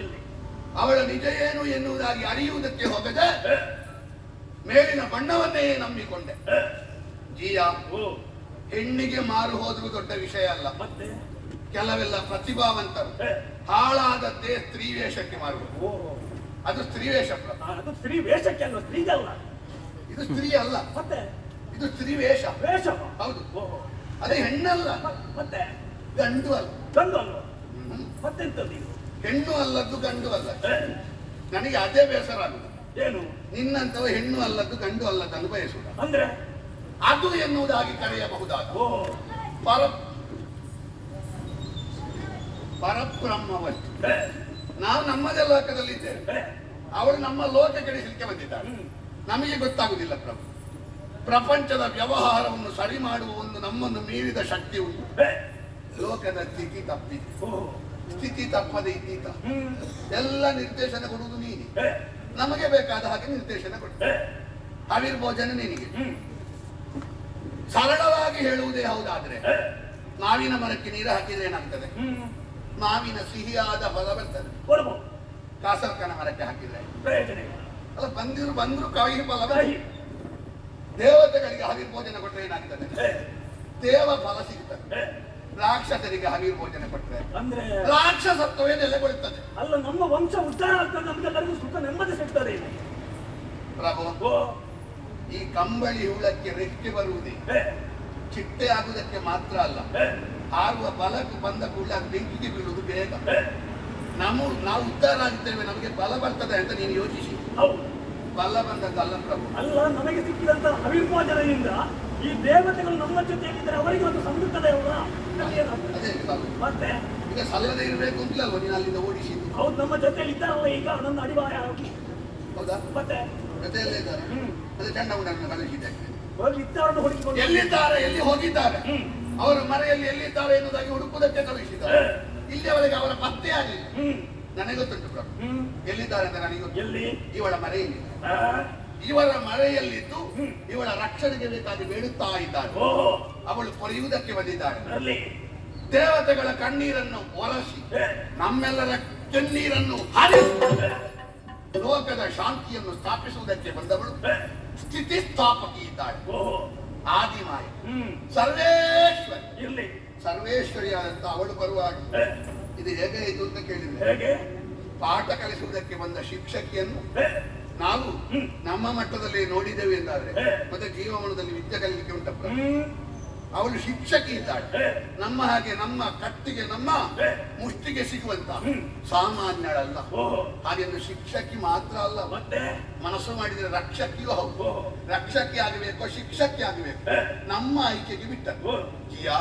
ಎಲ್ಲಿ ಅವಳ ನಿಜ ಏನು ಎನ್ನುವುದಾಗಿ ಅರಿಯುವುದಕ್ಕೆ ಹೋಗದೆ ಮೇಲಿನ ಬಣ್ಣವನ್ನೇ ನಂಬಿಕೊಂಡೆ. ಜಿಯಾ, ಹೆಣ್ಣಿಗೆ ಮಾರು ಹೋದ್ರೂ ದೊಡ್ಡ ವಿಷಯ ಅಲ್ಲ. ಮತ್ತೆ ಕೆಲವೆಲ್ಲ ಪ್ರತಿಭಾವಂತರು ಹಾಳಾದದ್ದೇ ಸ್ತ್ರೀ ವೇಷಕ್ಕೆ ಮಾರುವುದು. ಅದು ಸ್ತ್ರೀ ವೇಷ. ಅದು ಸ್ತ್ರೀ ವೇಷಕ್ಕೆ ಅಲ್ಲ, ಸ್ತ್ರೀಗಲ್ಲ. ಇದು ಸ್ತ್ರೀ ಅಲ್ಲ, ಮತ್ತೆ ಇದು ಸ್ತ್ರೀ ವೇಷ. ವೇಷ ಹೌದು. ಅದೇ ಹೆಣ್ಣಲ್ಲ, ಮತ್ತೆ ಗಂಡು ಅಲ್ಲ. ಗಂಡು ಅಲ್ವ? ಮತ್ತೆಂತದ್ದು ಇದು? ಹೆಣ್ಣು ಅಲ್ಲದ್ದು ಗಂಡು ಅಲ್ಲ. ನನಗೆ ಅದೇ ಬೇಸರ ಆಗುದು. ಏನು? ನಿನ್ನಂತವ ಹೆಣ್ಣು ಅಲ್ಲದ್ದು ಗಂಡು ಅಲ್ಲದನ್ನು ಬಯಸುವುದು. ಅಂದ್ರೆ ಅದು ಎನ್ನುವುದಾಗಿ ಕರೆಯಬಹುದಾದ ಪರಬ್ರಹ್ಮ ವಸ್ತು. ನಾವು ನಮ್ಮದೇ ಲೋಕದಲ್ಲಿದ್ದೇವೆ, ಅವಳು ನಮ್ಮ ಲೋಕ ಕೆಡಿಸಲಿಕ್ಕೆ ಬಂದಿದ್ದಾಳೆ. ನಮಗೆ ಗೊತ್ತಾಗುವುದಿಲ್ಲ ಪ್ರಭು. ಪ್ರಪಂಚದ ವ್ಯವಹಾರವನ್ನು ಸರಿ ಮಾಡುವ ಒಂದು ನಮ್ಮನ್ನು ಮೀರಿದ ಶಕ್ತಿ ಉಂಟು. ಲೋಕದ ಸ್ಥಿತಿ ತಪ್ಪಿದೆ, ಸ್ಥಿತಿ ತಪ್ಪದೆ ಇದ್ದೀತ. ಎಲ್ಲ ನಿರ್ದೇಶನ ಕೊಡುವುದು ನೀನೆ. ನಮಗೆ ಬೇಕಾದ ಹಾಗೆ ನಿರ್ದೇಶನ ಕೊಡು. ಆವಿರ್ಭೋಜನ ನಿನಗೆ. ಸರಳವಾಗಿ ಹೇಳುವುದೇ ಹೌದಾದ್ರೆ, ಮಾವಿನ ಮರಕ್ಕೆ ನೀರು ಹಾಕಿದ್ರೆ ಏನಾಗ್ತದೆ? ಮಾವಿನ ಸಿಹಿಯಾದ ಫಲ ಬರ್ತದೆ. ಕಾಸರ್ಕನ ಮರಕ್ಕೆ ಹಾಕಿದ್ರೆ ಅಲ್ಲ, ಬಂದ್ರು ಕಾಯಿ ಫಲ. ದೇವತೆಗಳಿಗೆ ಆವಿರ್ಭೋಜನ ಕೊಟ್ಟರೆ ಏನಾಗ್ತದೆ? ದೇವ ಫಲ ಸಿಗ್ತದೆ. ರಾಕ್ಷಸರಿಗೆ ಆವಿರ್ಭೋಜನ ಕೊಟ್ಟರೆ ಅಂದ್ರೆ ರಾಕ್ಷಸತ್ವವೇ ನೆಲೆಗೊಳ್ಳುತ್ತದೆ. ಅಲ್ಲ, ನಮ್ಮ ವಂಶ ಉದ್ಧಾರ ಆಗ್ತದೆ, ನಮ್ಗೆಲ್ಲರಿಗೂ ಸುಖ ನೆಮ್ಮದಿ ಸಿಗ್ತದೆ. ಪ್ರಭು, ಈ ಕಂಬಳಿ ಹುಳಕ್ಕೆ ರೆಕ್ಕೆ ಬರುವುದೇ ಚಿಟ್ಟೆ ಆಗುವುದಕ್ಕೆ ಮಾತ್ರ ಅಲ್ಲ, ಹಾರುವ ಬಲಕ್ಕೆ ಬಂದ ಕೂಡಲೇ ಅದು ಬೆಂಕಿಗೆ ಬೀಳುವುದು ಬೇಗ. ನಾವು ಉದ್ಧಾರ ಆಗಿದ್ದೇವೆ, ನಮಗೆ ಬಲ ಬರ್ತದೆ ಅಂತ ನೀನು ಯೋಚಿಸಿ. ಬಲ ಬಂದದ್ದಲ್ಲ ಪ್ರಭು. ಅಲ್ಲ, ನಮಗೆ ಸಿಕ್ಕಿದಂತ ಅವಿರ್ಭೋಜನೆಯಿಂದ ಈ ದೇವತೆಗಳು ನಮ್ಮ ಜೊತೆಯಲ್ಲಿದ್ದರೆ ಅವರಿಗೆ ಒಂದು ಸಮೃದ್ಧತೆ ಅಲ್ವಾ? ಅದೇ ಮತ್ತೆ ಈಗ ಸಲ್ಲದೆ ಇರಬೇಕು ಅಂತಿಲ್ಲಲ್ವ ನೀನು ಅಲ್ಲಿಂದ ಓಡಿಸಿದ್ದು? ಹೌದು, ನಮ್ಮ ಜೊತೆಯಲ್ಲಿ ಇದ್ದಾರಲ್ಲ ಈಗ, ನನ್ನ ಅಡಿವಾಯ. ಹೌದಾ? ಮತ್ತೆ ಜೊತೆಯಲ್ಲೇ ಇದ್ದಾರೆ. ಅದೇ ಚಂಡ ಉಂಡನ್ನು ಕಳಿಸಿದ್ದೇನೆ. ಎಲ್ಲಿದ್ದಾರೆ, ಎಲ್ಲಿ ಹೋಗಿದ್ದಾರೆ, ಅವರ ಮನೆಯಲ್ಲಿ ಎಲ್ಲಿದ್ದಾರೆ ಎನ್ನುವುದಾಗಿ ಹುಡುಕುವುದಕ್ಕೆ ಕಳುಹಿಸಿದ್ದಾರೆ. ಇಲ್ಲಿಯವರೆಗೆ ಅವರ ಪತ್ತೆ ಆಗಲಿಲ್ಲ. ನನಗೆ ಗೊತ್ತುಂಟು ಪ್ರಭು ಎಲ್ಲಿದ್ದಾರೆ ಅಂತ. ನನಗೆ ಎಲ್ಲಿ? ಇವಳ ಮರೆಯಲ್ಲಿ. ಇವರ ಮರೆಯಲ್ಲಿದ್ದು ಇವಳ ರಕ್ಷಣೆಗೆ ಬೇಕಾಗಿ ಬೇಡುತ್ತಾ ಇದ್ದಾರೆ. ಅವಳು ಕೊರೆಯುವುದಕ್ಕೆ ಬಂದಿದ್ದಾಳೆ. ದೇವತೆಗಳ ಕಣ್ಣೀರನ್ನು ಒರೆಸಿ ನಮ್ಮೆಲ್ಲರ ಕಣ್ಣೀರನ್ನು ಹರಿಸಿ ಲೋಕದ ಶಾಂತಿಯನ್ನು ಸ್ಥಾಪಿಸುವುದಕ್ಕೆ ಬಂದವಳು ಸ್ಥಿತಿ ಸ್ಥಾಪಕಿ ಇದ್ದಾಳೆ. ಆದಿಮಾಯ ಸರ್ವೇಶ್ವರಿ. ಇರ್ಲಿ, ಸರ್ವೇಶ್ವರಿಯಾದಂತ ಅವಳು ಬರುವಾಗ ಇದು ಹೇಗೆ ಇದು ಅಂತ ಕೇಳಿದ್ರೆ, ಪಾಠ ಕಲಿಸುವುದಕ್ಕೆ ಬಂದ ಶಿಕ್ಷಕಿಯನ್ನು ನಾವು ನಮ್ಮ ಮಟ್ಟದಲ್ಲಿ ನೋಡಿದ್ದೇವೆ ಎಂದಾದ್ರೆ ಮತ್ತೆ ಜೀವಮಾನದಲ್ಲಿ ವಿದ್ಯೆ ಕಲಿಲಿಕ್ಕೆ ಉಂಟಪ್ಪ. ಅವಳು ಶಿಕ್ಷಕಿ ಇದ್ದಾಳೆ. ನಮ್ಮ ಹಾಗೆ ನಮ್ಮ ಕಟ್ಟಿಗೆ ನಮ್ಮ ಮುಷ್ಟಿಗೆ ಸಿಗುವಂತ ಸಾಮಾನ್ಯಳಲ್ಲ. ಹಾಗೆಂದು ಶಿಕ್ಷಕಿ ಮಾತ್ರ ಅಲ್ಲ, ಮತ್ತೆ ಮನಸ್ಸು ಮಾಡಿದ್ರೆ ರಕ್ಷಕಿಯೂ ಹೌದು. ರಕ್ಷಕಿ ಆಗಬೇಕು, ಶಿಕ್ಷಕಿ ಆಗಬೇಕು, ನಮ್ಮ ಆಯ್ಕೆಗೆ ಬಿಟ್ಟದ್ದು ಜಿಯಾ.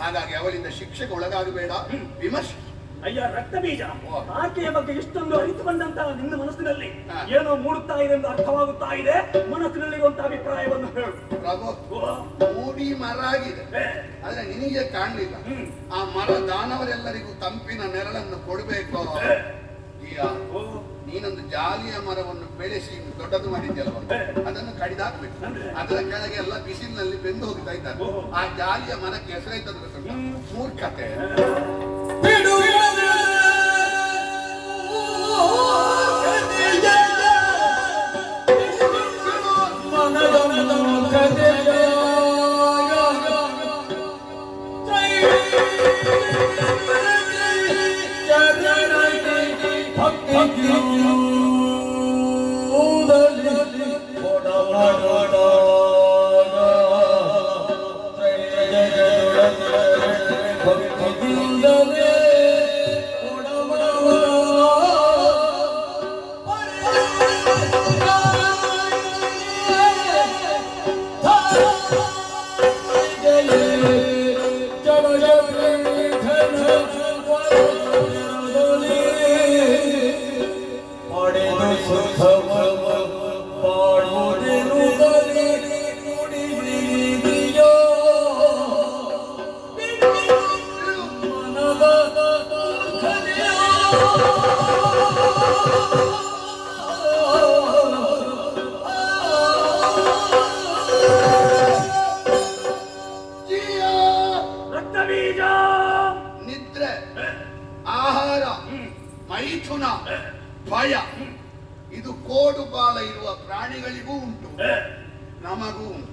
ಹಾಗಾಗಿ ಅವಳಿಂದ ಶಿಕ್ಷೆಗೆ ಒಳಗಾಗಬೇಡ, ವಿಮರ್ಶೆ. ಅಯ್ಯ ರಕ್ತ ಬೀಜ, ಆಕೆಯ ಬಗ್ಗೆ ಇಷ್ಟೊಂದು ಅರಿತುಕೊಂಡಂತ ನಿನ್ನ ಮನಸ್ಸಿನಲ್ಲಿ ಏನೋ ಮೂಡುತ್ತಾ ಇದೆ ಎಂದು ಅರ್ಥವಾಗುತ್ತಾ ಇದೆ. ಮನಸ್ಸಿನಲ್ಲಿ ಒಂದು ಅಭಿಪ್ರಾಯವನ್ನು ಹೇಳು ಪ್ರಭು. ಮೂಡಿ ಮರ ಆಗಿದೆ, ಆದ್ರೆ ನಿನಗೆ ಕಾಣಲಿಲ್ಲ. ಆ ಮರ ದಾನವರೆಲ್ಲರಿಗೂ ತಂಪಿನ ನೆರಳನ್ನು ಕೊಡಬೇಕು. ನೀನೊಂದು ಜಾಲಿಯ ಮರವನ್ನು ಬೆಳೆಸಿ ದೊಡ್ಡದು ಮಾಡಿದ್ಯಲ್ವ, ಅದನ್ನು ಕಡಿದಾಕ್ಬೇಕು. ಅದರ ಕೆಳಗೆ ಎಲ್ಲ ಬಿಸಿಲಿನಲ್ಲಿ ಬೆಂದು ಹೋಗ್ತಾ ಇದ್ದಾರೆ. ಆ ಜಾಲಿಯ ಮರಕ್ಕೆ ಹೆಸರಾಯ್ತದ ಮೂರ್ಖತೆ. ಮೌನ, ಭಯ, ಇದು ಕೋಡು ಬಾಲ ಇರುವ ಪ್ರಾಣಿಗಳಿಗೂ ಉಂಟು, ನಮಗೂ ಉಂಟು.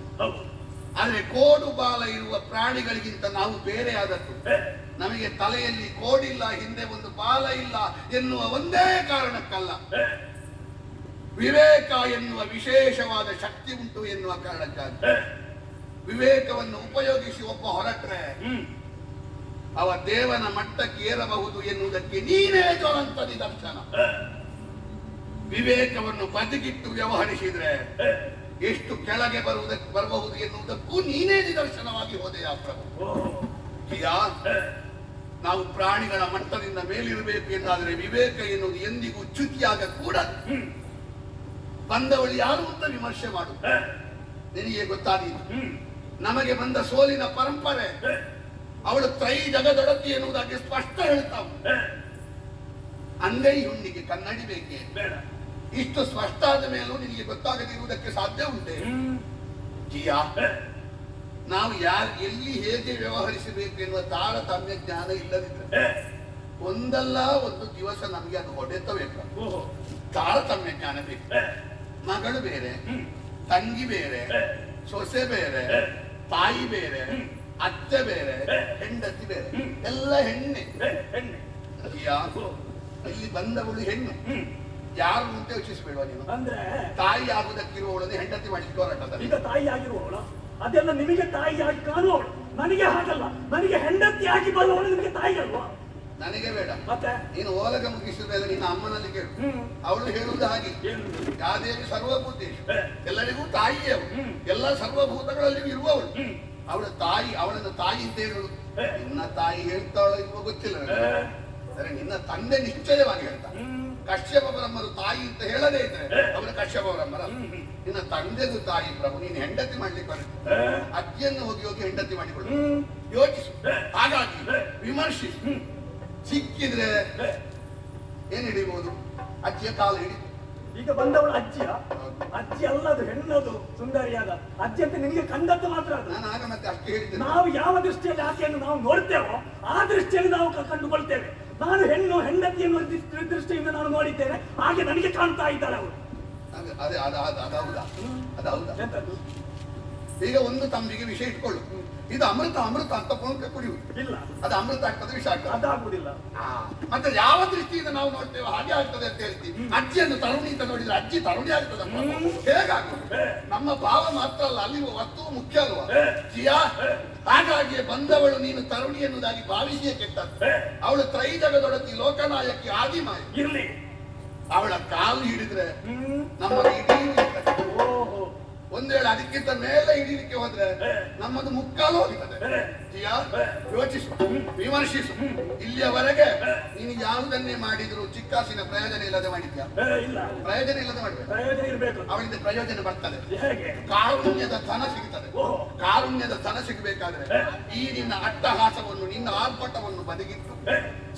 ಆದ್ರೆ ಕೋಡು ಬಾಲ ಇರುವ ಪ್ರಾಣಿಗಳಿಗಿಂತ ನಾವು ಬೇರೆ ಆದದ್ದು. ನಮಗೆ ತಲೆಯಲ್ಲಿ ಕೋಡಿಲ್ಲ, ಹಿಂದೆ ಒಂದು ಬಾಲ ಇಲ್ಲ ಎನ್ನುವ ಒಂದೇ ಕಾರಣಕ್ಕಲ್ಲ, ವಿವೇಕ ಎನ್ನುವ ವಿಶೇಷವಾದ ಶಕ್ತಿ ಉಂಟು ಎನ್ನುವ ಕಾರಣಕ್ಕಾಗಿ. ವಿವೇಕವನ್ನು ಉಪಯೋಗಿಸಿ ಒಬ್ಬ ಹೊರಟ್ರೆ ಅವ ದೇವನ ಮಟ್ಟಕ್ಕೆ ಏರಬಹುದು ಎನ್ನುವುದಕ್ಕೆ ನೀನೇ ಜ್ವಲಂತ ನಿದರ್ಶನ. ವಿವೇಕವನ್ನು ಬದಿಗಿಟ್ಟು ವ್ಯವಹರಿಸಿದ್ರೆ ಎಷ್ಟು ಕೆಳಗೆ ಬರಬಹುದು ಎನ್ನುವುದಕ್ಕೂ ನೀನೇ ನಿದರ್ಶನವಾಗಿ ಹೋದೆಯಾ ಪ್ರಭು. ನಾವು ಪ್ರಾಣಿಗಳ ಮಟ್ಟದಿಂದ ಮೇಲಿರಬೇಕು ಎಂದಾದರೆ ವಿವೇಕ ಎನ್ನುವುದು ಎಂದಿಗೂ ಚ್ಯುತಿಯಾಗ ಕೂಡ. ಬಂದವಳು ಯಾರು ಅಂತ ವಿಮರ್ಶೆ ಮಾಡು. ನಿನಗೆ ಗೊತ್ತಾದೀತು ನಮಗೆ ಬಂದ ಸೋಲಿನ ಪರಂಪರೆ. ಅವಳು ತ್ರೈ ಜಗದೊಡತಿ ಎನ್ನುವುದಾಗಿ ಸ್ಪಷ್ಟ ಹೇಳ್ತಾವ. ಅಂಗೈ ಹುಣ್ಣಿಗೆ ಕನ್ನಡಿ ಬೇಕೇ ಬೇಡ. ಇಷ್ಟು ಸ್ಪಷ್ಟ ಆದ ಮೇಲೂ ನಿನಗೆ ಗೊತ್ತಾಗದಿರುವುದಕ್ಕೆ ಸಾಧ್ಯ ಉಂಟೆ? ಜಿಯಾ, ನಾವು ಎಲ್ಲಿ ಹೇಗೆ ವ್ಯವಹರಿಸಬೇಕು ಎನ್ನುವ ತಾರತಮ್ಯ ಜ್ಞಾನ ಇಲ್ಲದಿದ್ರೆ ಒಂದಲ್ಲ ಒಂದು ದಿವಸ ನಮಗೆ ಅದು ಹೊಡೆತಬೇಕು. ತಾರತಮ್ಯ ಜ್ಞಾನ ಬೇಕು. ಮಗಳು ಬೇರೆ, ತಂಗಿ ಬೇರೆ, ಸೊಸೆ ಬೇರೆ, ತಾಯಿ ಬೇರೆ, ಅತ್ತೆ ಬೇರೆ, ಹೆಂಡತಿ ಬೇರೆ, ಎಲ್ಲ ಹೆಣ್ಣೆ. ಇಲ್ಲಿ ಬಂದವಳು ಹೆಣ್ಣು. ಯಾರು ಅಂತ ಯೋಚಿಸಬೇಡುವ ನೀನು. ಅಂದ್ರೆ ತಾಯಿ ಆಗುವುದಕ್ಕಿರುವವಳನ್ನು ಹೆಂಡತಿ ಮಾಡಲಿಕ್ಕೆ ಹೊರಟದ. ಈಗ ತಾಯಿ ಆಗಿರುವವಳ ಅದೆಲ್ಲ ನಿಮಗೆ ತಾಯಿಯಾಗಿ ಕಾಣುವವಳು. ನನಗೆ ಹಾಗಲ್ಲ, ನನಗೆ ಹೆಂಡತಿಯಾಗಿ ಬರುವವಳು ನಿಮಗೆ ತಾಯಿ ಅಲ್ವಾ? ನನಗೆ ಬೇಡ. ಮತ್ತೆ ನೀನು ಓಲಗ ಮುಗಿಸಿದ ಮೇಲೆ ನಿನ್ನ ಅಮ್ಮನಲ್ಲಿ ಕೇಳು. ಅವಳು ಹೇಳುವುದು ಹಾಗೆ, ಯಾದೇವಿ ಸರ್ವಭೂತೇಶ, ಎಲ್ಲರಿಗೂ ತಾಯಿಯೇ ಅವಳು, ಎಲ್ಲ ಸರ್ವಭೂತಗಳಲ್ಲಿ ಇರುವವಳು. ಅವಳ ತಾಯಿ, ಅವಳನ್ನು ತಾಯಿ ಅಂತ ಹೇಳುವುದು. ನಿನ್ನ ತಾಯಿ ಹೇಳ್ತಾಳೋ ಇಲ್ವೋ ಗೊತ್ತಿಲ್ಲ. ಸರಿ, ನಿನ್ನ ತಂದೆ ನಿಶ್ಚಯವಾಗಿ ಹೇಳ್ತಾಳೆ. ಕಶ್ಯಪ ಬ್ರಹ್ಮರು ತಾಯಿ ಅಂತ ಹೇಳದೇ ಇದ್ರೆ ಅವರ ಕಶ್ಯಪ ಬ್ರಹ್ಮರ. ನಿನ್ನ ತಂದೆದು ತಾಯಿ ಪ್ರಭು. ನೀನು ಹೆಂಡತಿ ಮಾಡ್ಲಿಕ್ಕೆ ಬರುತ್ತೆ. ಅಜ್ಜಿಯನ್ನು ಹೋಗಿ ಹೋಗಿ ಹೆಂಡತಿ ಮಾಡಿಕೊಳ್ಳು. ಯೋಚಿಸು. ಹಾಗಾಗಿ ವಿಮರ್ಶಿಸು. ಸಿಕ್ಕಿದ್ರೆ ಏನ್ ಹಿಡಿಬಹುದು? ಅಜ್ಜಿಯ ಕಾಲು ಹಿಡಿ. ಈಗ ಬಂದವಳು ಅಜ್ಜಿಯ? ಅಜ್ಜಿ ಅಲ್ಲದು, ಹೆಣ್ಣದು, ಸುಂದರಿಯಾದ ಅಜ್ಜಿ ಅಂತ ನಿಮಗೆ ಕಂಡದ್ದು ಮಾತ್ರ ಅದು. ನಾನು ಆಗ ಮತ್ತೆ ಅಷ್ಟು ಹೇಳಿದ್ದೇನೆ. ನಾವು ಯಾವ ದೃಷ್ಟಿಯಲ್ಲಿ ಆಕೆಯನ್ನು ನಾವು ನೋಡ್ತೇವೋ ಆ ದೃಷ್ಟಿಯಲ್ಲಿ ನಾವು ಕಂಡುಕೊಳ್ತೇವೆ. ನಾನು ಹೆಣ್ಣು ಹೆಂಡತಿ ಎನ್ನುವ ದೃಷ್ಟಿಯಿಂದ ನಾನು ನೋಡಿದ್ದೇನೆ, ಹಾಗೆ ನನಗೆ ಕಾಣ್ತಾ ಇದ್ದಾಳೆ ಅವಳು. ಎಂತದ್ದು? ಈಗ ಒಂದು ತಂಬಿಗೆ ವಿಷಯ ಇಟ್ಕೊಳ್ಳು. ಇದು ಅಮೃತ ಅಮೃತ ಅಂತ ಪೂರ್ಣ ಕುಡಿಯುವುದು ಇಲ್ಲ. ಅದು ಅಮೃತ ಆಗ್ತದೆ, ವಿಷ ಆಗ್ತದೆ. ಅದಾಗುವುದಿಲ್ಲ. ಮತ್ತೆ ಯಾವ ದೃಷ್ಟಿಯಿಂದ ನಾವು ನೋಡ್ತೇವೆ ಹಾಗೆ ಆಗ್ತದೆ ಅಂತ ಹೇಳ್ತೀವಿ. ಅಜ್ಜಿಯನ್ನು ತರುಣಿ ಅಂತ ನೋಡಿದ್ರೆ ಅಜ್ಜಿ ತರುಣಿ ಆಗ್ತದೆ. ಹೇಗಾಗ್ತದೆ? ನಮ್ಮ ಭಾವ ಮಾತ್ರ ಅಲ್ಲ, ಅಲ್ಲಿ ವಸ್ತು ಮುಖ್ಯ ಅಲ್ವಾ ಜಿಯಾ? ಹಾಗಾಗಿ ಬಂದವಳು ನೀನು ತರುಣಿ ಎನ್ನುವುದಾಗಿ ಭಾವಿಸಿಯೇ ಕೆಟ್ಟದ್ದು. ಅವಳು ತ್ರೈ ಜಗದೊಡತಿ, ಲೋಕನಾಯಕಿ, ಆದಿಮಾಯ ಇರ್ಲಿ. ಅವಳ ಕಾಲು ಹಿಡಿದ್ರೆ ನಮ್ಮಲ್ಲಿ ಇಡೀ ಒಂದು ವೇಳೆ ಅದಕ್ಕಿಂತ ಮೇಲೆ ಹಿಡಿಲಿಕ್ಕೆ ಹೋದ್ರೆ ನಮ್ಮದು ಮುಕ್ಕಾಲು ಹೋಗ್ತದೆ. ಯೋಚಿಸು, ವಿಮರ್ಶಿಸು. ಇಲ್ಲಿಯವರೆಗೆ ನೀನು ಯಾವುದನ್ನೇ ಮಾಡಿದ್ರು ಚಿಕ್ಕಾಸಿನ ಪ್ರಯೋಜನ ಇಲ್ಲದೆ ಮಾಡಿದ್ಯಾ? ಪ್ರಯೋಜನ ಇಲ್ಲದೆ ಮಾಡ್ಬೇಕು. ಅವಳಿಂದ ಪ್ರಯೋಜನ ಬರ್ತದೆ. ಕಾರುಣ್ಯದ ಧನ ಸಿಗ್ತದೆ. ಕಾರುಣ್ಯದ ಧನ ಸಿಗಬೇಕಾದ್ರೆ ಈ ನಿನ್ನ ಅಟ್ಟಹಾಸವನ್ನು, ನಿನ್ನ ಆರ್ಭಟವನ್ನು ಬದಿಗಿಟ್ಟು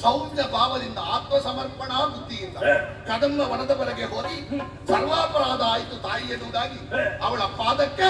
ಸೌಮ್ಯ ಭಾವದಿಂದ, ಆತ್ಮ ಸಮರ್ಪಣಾ ಬುದ್ಧಿಯಿಂದ ಕದಂಬ ವನದವರೆಗೆ ಹೋಗಿ ಸರ್ವಾಪರಾಧ ಆಯಿತು ತಾಯಿ ಎನ್ನುವುದಾಗಿ ಅವಳ ಪಾದಕ್ಕೆ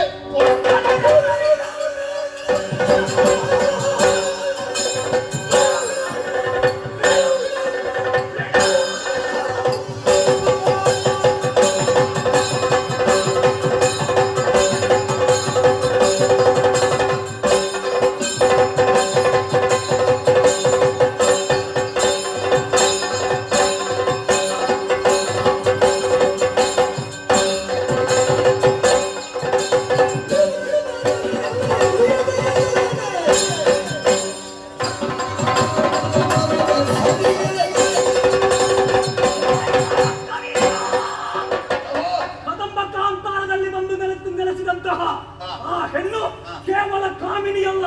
ಆ ಹೆಣ್ಣು ಕೇವಲ ಕಾಮಿನಿಯಲ್ಲ,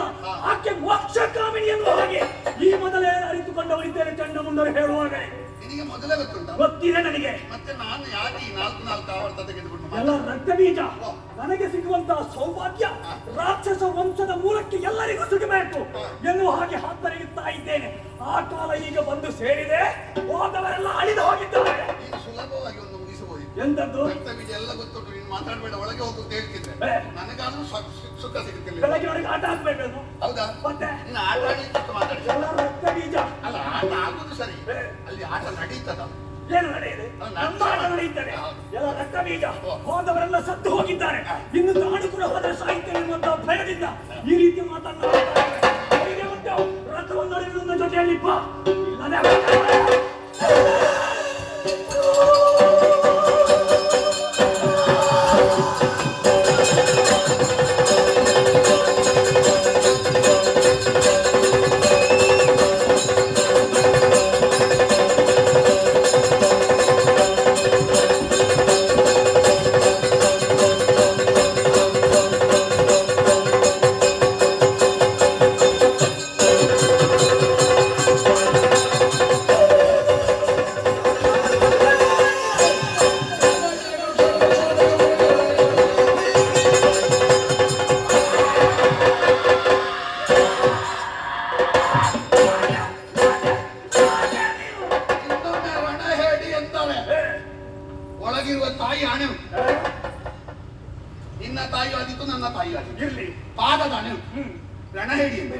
ಆಕೆ ಮೋಕ್ಷ ಕಾಮಿನಿ ಎನ್ನುವ ಹಾಗೆ ಈ ಮೊದಲೇ ಅರಿತುಕೊಂಡವರಿದ್ದೇನೆ. ಚಂಡಮುಂಡರು ಹೇಳುವಾಗ ನಿನಗೆ ಮೊದಲೇ ಗೊತ್ತಿದೆ ನನಗೆ. ಮತ್ತೆ ನಾನು ಯಾಕೆ ಈ ನಾಲ್ಕು ಆವರ್ತ ತೆಗೆದುಕೊಂಡು ಎಲ್ಲ ರಕ್ತ ಬೀಜ. ನನಗೆ ಸಿಗುವಂತಹ ಸೌಭಾಗ್ಯ ರಾಕ್ಷಸ ವಂಶದ ಮೂಲಕ್ಕೆ ಎಲ್ಲರಿಗೂ ಸಿಗಬೇಕು ಎನ್ನುವ ಹಾಗೆ ಹಾತೊರೆಯುತ್ತಾ ಇದ್ದೇನೆ. ಆ ಕಾಲ ಈಗ ಬಂದು ಸೇರಿದೆ. ಹೋದವರೆಲ್ಲ ಅಳಿದು ಹೋಗಿದ್ದಾರೆ. ಸುಲಭವಾಗಿ ಒಂದು ಮುಗಿಸಬಹುದು. ಎಂತದ್ದು? ರಕ್ತ ಬೀಜ ಎಲ್ಲ ಗೊತ್ತುಂಟು. ನೀನು ಮಾತಾಡಬೇಡ, ಒಳಗೆ ಹೋಗು ಅಂತ ಹೇಳ್ತಿದ್ರೆ ನನಗಾದ್ರೂ ಸುಖ ಸಿಗುತ್ತಿಲ್ಲ. ಬೆಳಗ್ಗೆ ಆಟ ಹಾಕ್ಬೇಕು. ಹೌದಾ? ಮತ್ತೆ ನೀನು ಆಟ ಆಡ್ಲಿಕ್ಕೆ ಮಾತಾಡಿ. ಎಲ್ಲ ರಕ್ತ ಬೀಜ ಅಲ್ಲ, ಆಟ ಆಗುದು ಸರಿ, ಅಲ್ಲಿ ಆಟ ನಡೀತದ. ಏನು ನಡೆಯಿದೆ? ನಮ್ಮ ಆಟ ನಡೆಯುತ್ತದೆ. ಎಲ್ಲ ರಕ್ತ ಬೀಜ. ಹೋದವರೆಲ್ಲ ಸತ್ತು ಹೋಗಿದ್ದಾರೆ. ಇನ್ನು ತಾನು ಕೂಡ ಹೋದರೆ ಸಾಹಿತ್ಯ ಎನ್ನುವಂತಹ ಭಯದಿಂದ ಈ ರೀತಿ ಮಾತನಾಡುತ್ತಾರೆ. ರಥವನ್ನು ನಡೆಯುವ ನನ್ನ ಜೊತೆಯಲ್ಲಿ ಬಾ. ಇಲ್ಲದೆ ಒಳಗಿರುವ ತಾಯಿ ಹಣೆ ನಿನ್ನ ತಾಯಿ ಆದಿತ್ತು, ನನ್ನ ತಾಯಿ ಆದಿತ್ತು. ಇರ್ಲಿ, ಪಾದದ ಹಣೆ ರಣ ಹೇಳಿ ಎಂಬ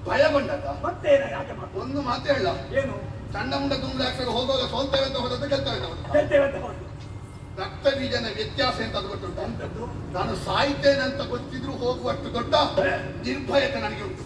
ಭಯಗೊಂಡದ ಮತ್ತೆ ಒಂದು ಮಾತು ಹೇಳ. ಏನು? ಚಂಡ ಮುಂಡ ತುಂಬ ಹೋಗುವಾಗ ಸೋಲ್ತೇವೆ ಅಂತ ಹೋದದ್ದು ಗೆಲ್ತೇವೆ ಅಂತ ಹೋದ. ರಕ್ತ ಬೀಜನ ವ್ಯತ್ಯಾಸ ಅಂತ ಅದು ಗೊತ್ತುಂಟು. ನಾನು ಸಾಯ್ತೇನೆ ಅಂತ ಗೊತ್ತಿದ್ರು ಹೋಗುವಷ್ಟು ದೊಡ್ಡ ನಿರ್ಭಯತೆ ನನಗೆ ಉಂಟು.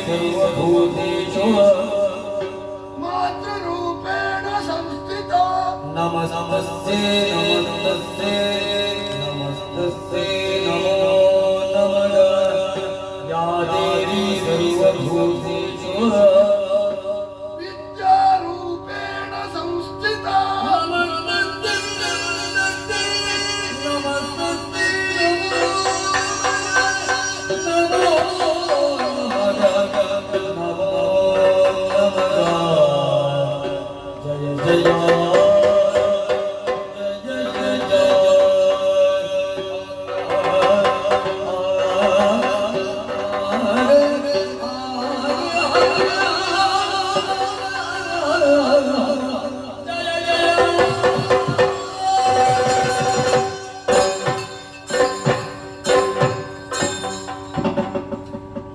सर्वभूते ನಮಸ್ತಸ್ತೆ ನಮಸ್ತಸ್ತೆ ನಮಸ್ತಸ್ತೆ ನಮೋ ನಮಃ ಯಾ ದೇವಿ ಸರ್ವಭೂತೇಷು ವಿದ್ಯಾರೂಪೇಣ ಸಂಸ್ಥಿತ ನಮಸ್ತಸ್ತೆ ನಮಸ್ತಸ್ತೆ ನಮಸ್ತಸ್ತೆ ನಮೋ ನಮಃ ನಮೋ ನಮಃ ಜಯ ಜಯ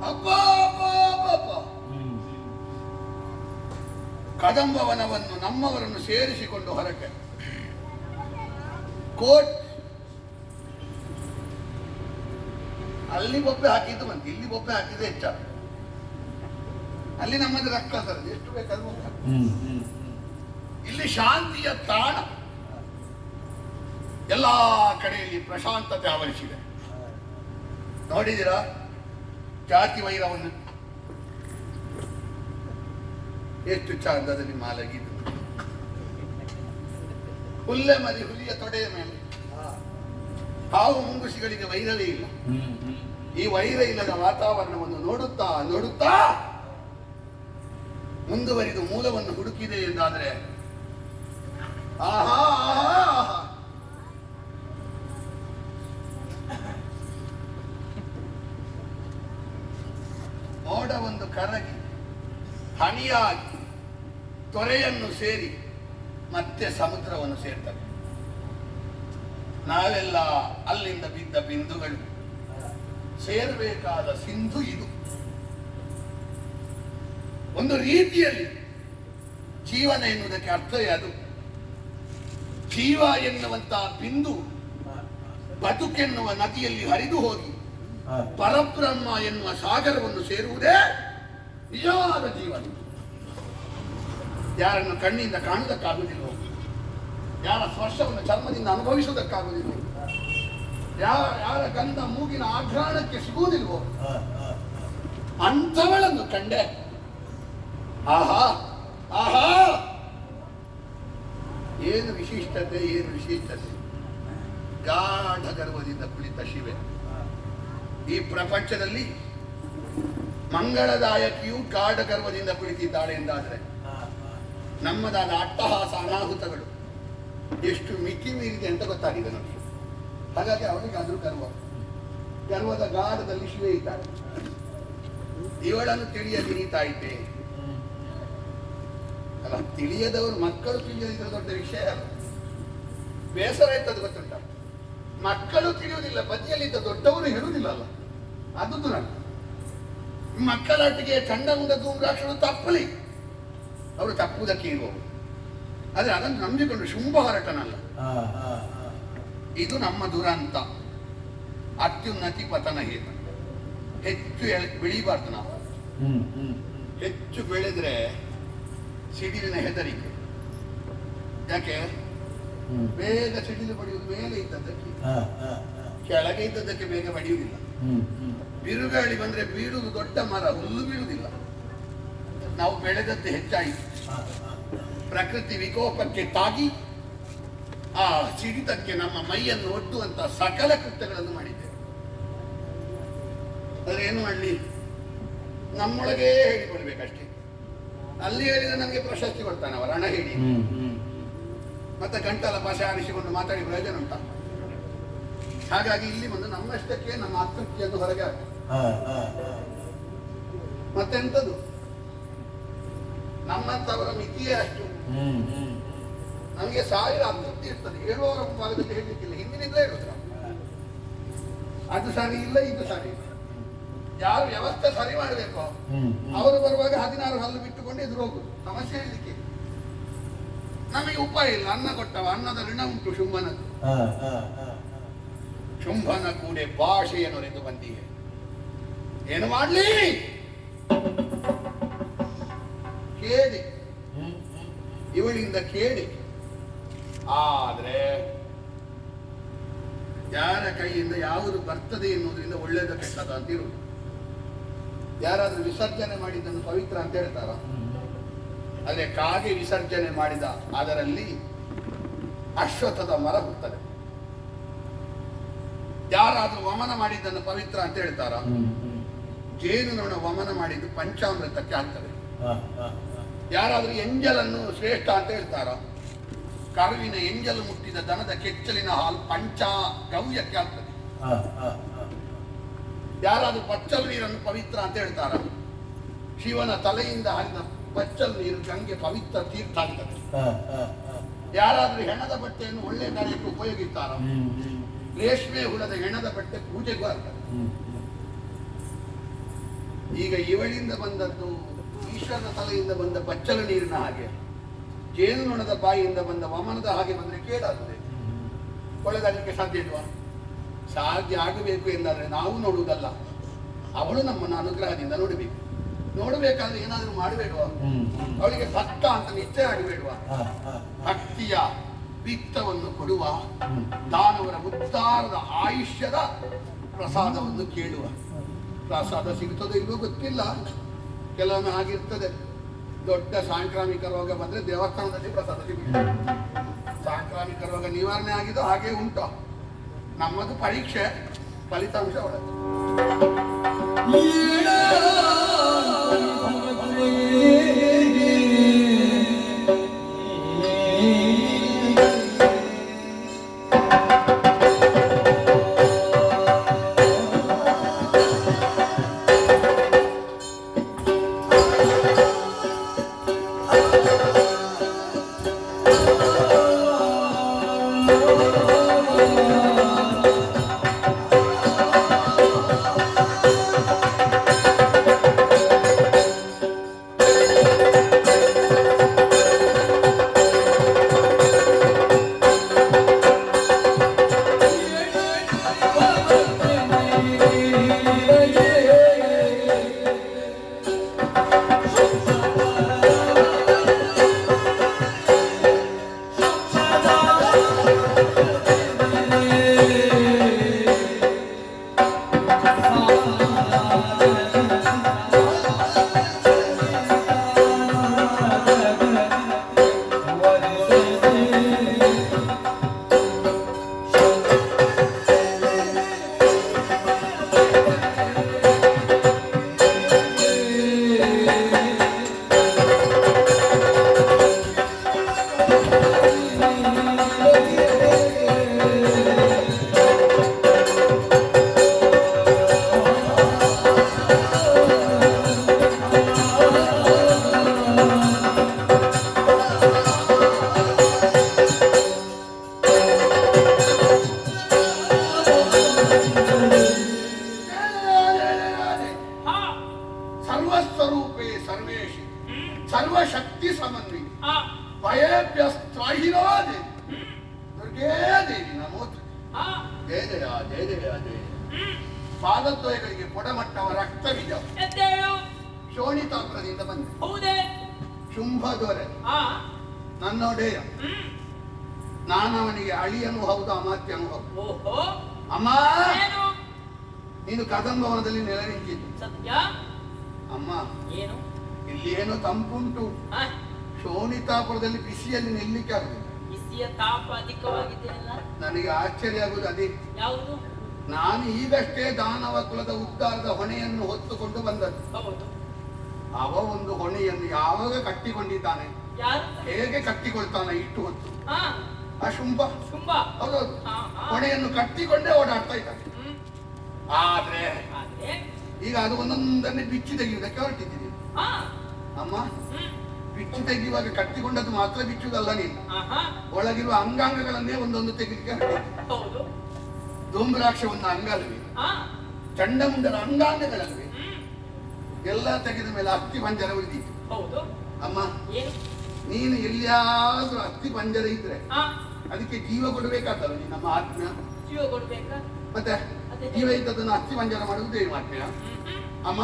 ಅಬ್ಬಾ ಅಬ್ಬಾ ಅಬ್ಬಾ. ಕದಂಬವನವನ್ನು ನಮ್ಮವರನ್ನು ಸೇರಿಸಿಕೊಂಡು ಹೊರಟೆ. ಕೋಟ್ ಅಲ್ಲಿ ಬೊಬ್ಬೆ ಹಾಕಿದ್ದು ಬಂತು, ಇಲ್ಲಿ ಬೊಬ್ಬೆ ಹಾಕಿದ್ರೆ ಹೆಚ್ಚ. ಅಲ್ಲಿ ನಮ್ಮದು ರಕ್ತ ಸರ್ ಎಷ್ಟು ಬೇಕಾದ್ರೂ ಬೊಬ್ಬೆ ಹಾಕು. ಇಲ್ಲಿ ಶಾಂತಿಯ ತಾಣ, ಎಲ್ಲಾ ಕಡೆಯಲ್ಲಿ ಪ್ರಶಾಂತತೆ ಆವರಿಸಿದೆ. ನೋಡಿದಿರಾ ಜಾತಿ ವೈರವನ್ನು ಎಷ್ಟು ಚಂದದಲ್ಲಿ ಮಾಲಗಿದ್ದು. ಹುಲ್ಲೆ ಮರಿ ಹುಲಿಯ ತೊಡೆಯ ಮೇಲೆ ಹಾವು ಮುಂಗುಸಿಗಳಿಗೆ ವೈರವೇ ಇಲ್ಲ. ಈ ವೈರ ಇಲ್ಲದ ವಾತಾವರಣವನ್ನು ನೋಡುತ್ತಾ ನೋಡುತ್ತಾ ಮುಂದುವರಿದು ಮೂಲವನ್ನು ಹುಡುಕಿದೆ ಎಂದಾದರೆ ಆಹಾ ಆಹಾ ಆಹಾ. ಮೋಡ ಒಂದು ಕರಗಿ ಹನಿಯಾಗಿ ತೊರೆಯನ್ನು ಸೇರಿ ಮತ್ತೆ ಸಮುದ್ರವನ್ನು ಸೇರ್ತದೆ. ನಾವೆಲ್ಲ ಅಲ್ಲಿಂದ ಬಿದ್ದ ಬಿಂದುಗಳು, ಸೇರಬೇಕಾದ ಸಿಂಧು ಇದು. ಒಂದು ರೀತಿಯಲ್ಲಿ ಜೀವನ ಎನ್ನುವುದಕ್ಕೆ ಅರ್ಥವೇ ಅದು. ಜೀವ ಎನ್ನುವಂತಹ ಬಿಂದು ಬದುಕೆನ್ನುವ ನದಿಯಲ್ಲಿ ಹರಿದು ಹೋಗಿ ಪರಬ್ರಹ್ಮ ಎನ್ನುವ ಸಾಗರವನ್ನು ಸೇರುವುದೇ ನಿಜವಾದ ಜೀವನ. ಯಾರನ್ನು ಕಣ್ಣಿಂದ ಕಾಣುವುದಕ್ಕಾಗುವುದಿಲ್ಲ, ಯಾರ ಸ್ಪರ್ಶವನ್ನು ಚರ್ಮದಿಂದ ಅನುಭವಿಸುವುದಕ್ಕಾಗುವುದಿಲ್ಲ, ಯಾರ ಗಂಧ ಮೂಗಿನ ಆಘ್ರಾಣಕ್ಕೆ ಸಿಗುವುದಿಲ್ವೋ ಅಂಥವಳನ್ನು ಕಂಡೆ. ಆಹಾ ಆಹಾ, ಏನು ವಿಶಿಷ್ಟತೆ, ಏನು ವಿಶಿಷ್ಟತೆ. ಗಾಢ ಗರ್ವದಿಂದ ಕುಳಿತ ಶಿವೆ. ಈ ಪ್ರಪಂಚದಲ್ಲಿ ಮಂಗಳದಾಯಕಿಯು ಗಾಢ ಗರ್ವದಿಂದ ಕುಳಿತಿದ್ದಾಳೆ ಎಂದಾದರೆ ನಮ್ಮದಾದ ಅಟ್ಟಹಾಸ ಅನಾಹುತಗಳು ಎಷ್ಟು ಮಿತಿ ಮೀರಿದೆ ಅಂತ ಗೊತ್ತಾಗಿದೆ ನಮಗೆ. ಹಾಗಾಗಿ ಅವಳಿಗೆ ಆದರೂ ಗರ್ವದ ಗಾಢದಲ್ಲಿ ಶಿವೆ ಇದ್ದಾಳೆ. ಇವಳನ್ನು ತಿಳಿಯದಿರಿ ತಾಯಿತೆ ಅಲ್ಲ, ತಿಳಿಯದವರು ಮಕ್ಕಳು ತಿಳಿಯದಿದ್ರೆ ದೊಡ್ಡ ವಿಷಯ ಅಲ್ಲ. ಬೇಸರ ಇರ್ತದೆ ಗೊತ್ತುಂಟ. ಮಕ್ಕಳು ತಿಳಿಯುವುದಿಲ್ಲ, ಬದಿಯಲ್ಲಿದ್ದ ದೊಡ್ಡವರು ಹೇಳುವುದಿಲ್ಲ ಅಲ್ಲ, ಅದು ದುರಂತ. ಮಕ್ಕಳೊಟ್ಟಿಗೆ ಚಂಡ ಮುಂಡ ಧೂಮ್ರಾಕ್ಷರು ತಪ್ಪಲಿ, ಅವರು ತಪ್ಪುವುದಕ್ಕೆ ಇರುವವರು. ಆದರೆ ಅದನ್ನು ನಂಬಿಕೊಂಡು ಶುಂಭ ಹೊರಟನಲ್ಲ, ಇದು ನಮ್ಮ ದುರಂತ. ಅತ್ಯುನ್ನತಿ ಪತನ ಹೇತ. ಹೆಚ್ಚು ಬೆಳೀಬಾರ್ದು ನಾವು. ಹೆಚ್ಚು ಬೆಳೆದ್ರೆ ಸಿಡಿಲಿನ ಹೆದರಿಕೆ. ಯಾಕೆ ಬೇಗ ಸಿಡಿಲು ಬಡಿಯುವುದು ಮೇಲೆ ಇದ್ದದ್ದಕ್ಕೆ, ಕೆಳಗೆ ಇದ್ದದ್ದಕ್ಕೆ ಬೇಗ ಬಡಿಯುವುದಿಲ್ಲ. ಬಿರುಗಾಳಿ ಬಂದ್ರೆ ಬೀಳುವುದು ದೊಡ್ಡ ಮರ, ಹುಲ್ಲು ಬೀಳುವುದಿಲ್ಲ. ನಾವು ಬೆಳೆದದ್ದು ಹೆಚ್ಚಾಯಿತು. ಪ್ರಕೃತಿ ವಿಕೋಪಕ್ಕೆ ತಾಗಿ ಆ ಸಿಡಿತಕ್ಕೆ ನಮ್ಮ ಮೈಯನ್ನು ಒಡ್ಡುವಂತ ಸಕಲ ಕೃತ್ಯಗಳನ್ನು ಮಾಡಿದ್ದೇವೆ. ಆದ್ರೆ ಏನು ಮಾಡಲಿ, ನಮ್ಮೊಳಗೇ ಹೇಳಿಕೊಳ್ಬೇಕಷ್ಟೇ. ಅಲ್ಲಿ ಹೇಳಿದ್ರೆ ನಮಗೆ ಪ್ರಶಸ್ತಿ ಕೊಡ್ತಾನೆ ಅವರ ಹಣ ಹೇಳಿ. ಮತ್ತೆ ಗಂಟಲ ಭಾಷೆ ಆರಿಸಿಕೊಂಡು ಮಾತಾಡಿ ಪ್ರಯೋಜನ ಉಂಟ? ಹಾಗಾಗಿ ಇಲ್ಲಿ ಬಂದು ನಮ್ಮಷ್ಟಕ್ಕೆ ನಮ್ಮ ಆತ್ಮಹತ್ಯೆಯನ್ನು ಹೊರಗೆ ಹಾಕಿ ಮತ್ತೆಂಥದ್ದು, ನಮ್ಮಂತವರ ಮಿತಿಯೇ ಅಷ್ಟು. ನಮಗೆ 1000 ಅತೃಪ್ತಿ ಇರ್ತದೆ, ಹೇಳುವವರ ಭಾಗದಲ್ಲಿ ಹೇಳಲಿಕ್ಕಿಲ್ಲ, ಹಿಂದಿನಿಂದ ಹೇಳುದು ನಾವು. ಅದು ಸರಿ ಇಲ್ಲ, ಇದು ಸರಿ ಇಲ್ಲ. ಯಾರು ವ್ಯವಸ್ಥೆ ಸರಿ ಮಾಡಬೇಕು ಅವರು ಬರುವಾಗ 16 ಹಲ್ಲು ಬಿಟ್ಟುಕೊಂಡು ಎದುರು ಹೋಗುದು, ಸಮಸ್ಯೆ ಹೇಳಲಿಕ್ಕೆ. ನಮಗೆ ಉಪಾಯ ಇಲ್ಲ, ಅನ್ನ ಕೊಟ್ಟವ, ಅನ್ನದ ಋಣ ಉಂಟು ಶುಂಭನದ್ದು. ಶುಂಭನ ಕೂಡೆ ಭಾಷೆಯನ್ನು ರೆದು ಬಂದಿವೆ. ಏನು ಮಾಡ್ಲಿ? ಕೇಳಿ, ಇವಳಿಂದ ಕೇಳಿ. ಆದ್ರೆ ಯಾರ ಕೈಯಿಂದ ಯಾವುದು ಬರ್ತದೆ ಎನ್ನುವುದರಿಂದ ಒಳ್ಳೇದ ಕೆಟ್ಟದ ಅಂತ ಇರುವುದು. ಯಾರಾದ್ರೂ ವಿಸರ್ಜನೆ ಮಾಡಿದ್ದನ್ನು ಪವಿತ್ರ ಅಂತ ಹೇಳ್ತಾರ? ಆದ್ರೆ ಕಾಗೆ ವಿಸರ್ಜನೆ ಮಾಡಿದ ಅದರಲ್ಲಿ ಅಶ್ವತ್ಥದ ಮರ ಹುಟ್ಟುತ್ತದೆ. ಯಾರಾದ್ರೂ ವಮನ ಮಾಡಿದ್ದನ್ನು ಪವಿತ್ರ ಅಂತ ಹೇಳ್ತಾರ? ಜೇನುನೊಣ ವಮನ ಮಾಡಿದ್ದು ಪಂಚಾಮೃತಕ್ಕೆ ಆಗ್ತದೆ. ಯಾರಾದ್ರೂ ಎಂಜಲನ್ನು ಶ್ರೇಷ್ಠ ಅಂತ ಹೇಳ್ತಾರ? ಕರುವಿನ ಎಂಜಲು ಮುಟ್ಟಿದ ದನದ ಕೆಚ್ಚಲಿನ ಹಾಲು ಪಂಚಗವ್ಯಕ್ಕೆ ಆಗ್ತದೆ. ಯಾರಾದ್ರೂ ಬಚ್ಚಲು ನೀರನ್ನು ಪವಿತ್ರ ಅಂತ ಹೇಳ್ತಾರ? ಶಿವನ ತಲೆಯಿಂದ ಹರಿದ ಬಚ್ಚಲು ನೀರು ಗಂಗೆ ಪವಿತ್ರ ತೀರ್ಥ ಆಗ್ತದೆ. ಯಾರಾದ್ರೂ ಹೆಣದ ಬಟ್ಟೆಯನ್ನು ಒಳ್ಳೆ ಕಾರ್ಯಕ್ಕೆ ಉಪಯೋಗಿಸ್ತಾರ? ರೇಷ್ಮೆ ಹುಳದ ಹೆಣದ ಬಟ್ಟೆ ಪೂಜೆಗೂ ಆಗ್ತದೆ. ಈಗ ಇವಳಿಂದ ಬಂದದ್ದು ಈಶ್ವರನ ತಲೆಯಿಂದ ಬಂದ ಬಚ್ಚಲ ನೀರಿನ ಹಾಗೆ, ಜೇನುನೊಣದ ಬಾಯಿಯಿಂದ ಬಂದ ವಮನದ ಹಾಗೆ ಬಂದ್ರೆ ಕೇಳಾಗ್ತದೆ. ಒಳ್ಳೆದಾಗಲಿಕ್ಕೆ ಸಾಧ್ಯ ಇಲ್ವಾ? ಸಾಧ್ಯ ಆಗಬೇಕು ಎಂದಾದ್ರೆ ನಾವು ನೋಡುವುದಲ್ಲ, ಅವಳು ನಮ್ಮನ್ನು ಅನುಗ್ರಹದಿಂದ ನೋಡಬೇಕು. ನೋಡಬೇಕಾದ್ರೆ ಏನಾದರೂ ಮಾಡಬೇಡುವ? ಅವಳಿಗೆ ಭಕ್ತ ಅಂತ ನಿಶ್ಚಯ ಆಗಬೇಡುವ? ಭಕ್ತಿಯ ವಿತ್ತವನ್ನು ಕೊಡುವ, ದಾನವರ ಉದ್ಧಾರದ ಆಯುಷ್ಯದ ಪ್ರಸಾದವನ್ನು ಕೇಳುವ. ಪ್ರಸಾದ ಸಿಗ್ತದೋ ಇಲ್ವೋ ಗೊತ್ತಿಲ್ಲ, ಕೆಲವೊಮ್ಮೆ ಆಗಿರ್ತದೆ. ದೊಡ್ಡ ಸಾಂಕ್ರಾಮಿಕ ರೋಗ ಬಂದ್ರೆ ದೇವಸ್ಥಾನದಲ್ಲಿ ಪ್ರಸಾದ ಸಿಗುತ್ತದೆ. ಸಾಂಕ್ರಾಮಿಕ ರೋಗ ನಿವಾರಣೆ ಆಗಿದ್ದು ಹಾಗೆ ಉಂಟು. ನಮ್ಮದು ಪರೀಕ್ಷೆ, ಫಲಿತಾಂಶ ಒಳಗೆ. ಸರ್ವಸ್ವರೂಪೇ ಸರ್ವೇಶಿ ಸರ್ವಶಕ್ತಿ ಸಮನ್ವಿ ಭಯಭ್ಯಸ್ತ್ರಾಹಿನೋ ದೇವಿ ದುರ್ಗೇ ದೇವಿ ನಮೋತ್. ಜಯ ಜಯ ಜಯ ಜಯ ಜಯ. ಪಾದದ್ವಯಗಳಿಗೆ ಪೊಡಮಟ್ಟವ ರಕ್ತ ಬೀಜ ಶೋಣಿತಾಪುರದಿಂದ ಬಂದೆ. ಶುಂಭ ದೊರೆ ನನ್ನೊಡೆಯ, ನಾನವನಿಗೆ ಅಳಿಯನು ಹೌದು ಅಮಾತ್ಯನು ಹೌದು. ಅಮ್ಮ, ನೀನು ಕದಂಬವನದಲ್ಲಿ ನೆಲೆನಿಂತಿದ್ದು. ಅಮ್ಮ, ಇಲ್ಲಿ ಏನೋ ತಂಪುಂಟು. ಶೋಣಿತಾಪುರದಲ್ಲಿ ಬಿಸಿಯಲ್ಲಿ ನಿಲ್ಲಿಕ್ಕೆ ಆಗುದಿಲ್ಲ. ತಾಪ ಅಧಿಕವಾಗಿದೆ ಅಲ್ಲ? ನನಗೆ ಆಶ್ಚರ್ಯ ಆಗುವುದು ಅದೇ. ಯಾವುದು? ನಾನು ಈಗಷ್ಟೇ ದಾನವ ಕುಲದ ಉದ್ಧಾರದ ಹೊಣೆಯನ್ನು ಹೊತ್ತುಕೊಂಡು ಬಂದದ್ದು. ಹೌದು. ಅವ ಒಂದು ಹೊಣೆಯನ್ನು ಯಾವಾಗ ಕಟ್ಟಿಕೊಂಡಿದ್ದಾನೆ, ಯಾರು? ಹೇಗೆ ಕಟ್ಟಿಕೊಳ್ತಾನೆ ಇಷ್ಟು ಹೊತ್ತು? ಆ ಶುಂಭ. ಶುಂಭ. ಹೌದೌದು, ಹೊಣೆಯನ್ನು ಕಟ್ಟಿಕೊಂಡೇ ಓಡಾಡ್ತಾ ಇದ್ದಾನೆ. ಆದ್ರೆ ಈಗ ಅದು ಒಂದೊಂದನ್ನೇ ಬಿಚ್ಚಿ ತೆಗೆಯುವುದಕ್ಕೆ ಹೊರಟಿದ್ದೀನಿ. ಅಮ್ಮ, ಬಿಚ್ಚು ತೆಗೆಯುವಾಗ ಕಟ್ಟಿಕೊಂಡದ್ದು ಮಾತ್ರ ಬಿಚ್ಚುವುದಲ್ಲ, ನೀನು ಒಳಗಿರುವ ಅಂಗಾಂಗಗಳನ್ನೇ ಒಂದೊಂದು ತೆಗೆಲಿಕ್ಕೆ ಹೊರಟಿದ್ದೆ. ಧೂಮ್ರಾಕ್ಷ ಒಂದು ಅಂಗಲ್ವಿ, ಚಂಡಮುಂಡರ ಅಂಗಾಂಗಗಳಲ್ವಿ, ಎಲ್ಲ ತೆಗೆದ ಮೇಲೆ ಅಸ್ಥಿ ಪಂಜರ ಉಳಿದಿತ್ತು. ಅಮ್ಮ, ನೀನು ಎಲ್ಲಿಯಾದ್ರೂ ಅಸ್ಥಿ ಪಂಜರ ಇದ್ರೆ ಅದಕ್ಕೆ ಜೀವ ಕೊಡಬೇಕಾದಲ್ಲ ನೀನು. ನಮ್ಮ ಆತ್ಮ ಜೀವ ಕೊಡ್ಬೇಕಾ? ಮತ್ತೆ ಜೀವ ಇದ್ದದನ್ನು ಅಸ್ಥಿ ಪಂಜರ ಮಾಡುವುದು ಏನು ಮಾಡ್ತೀಯ? ಅಮ್ಮ,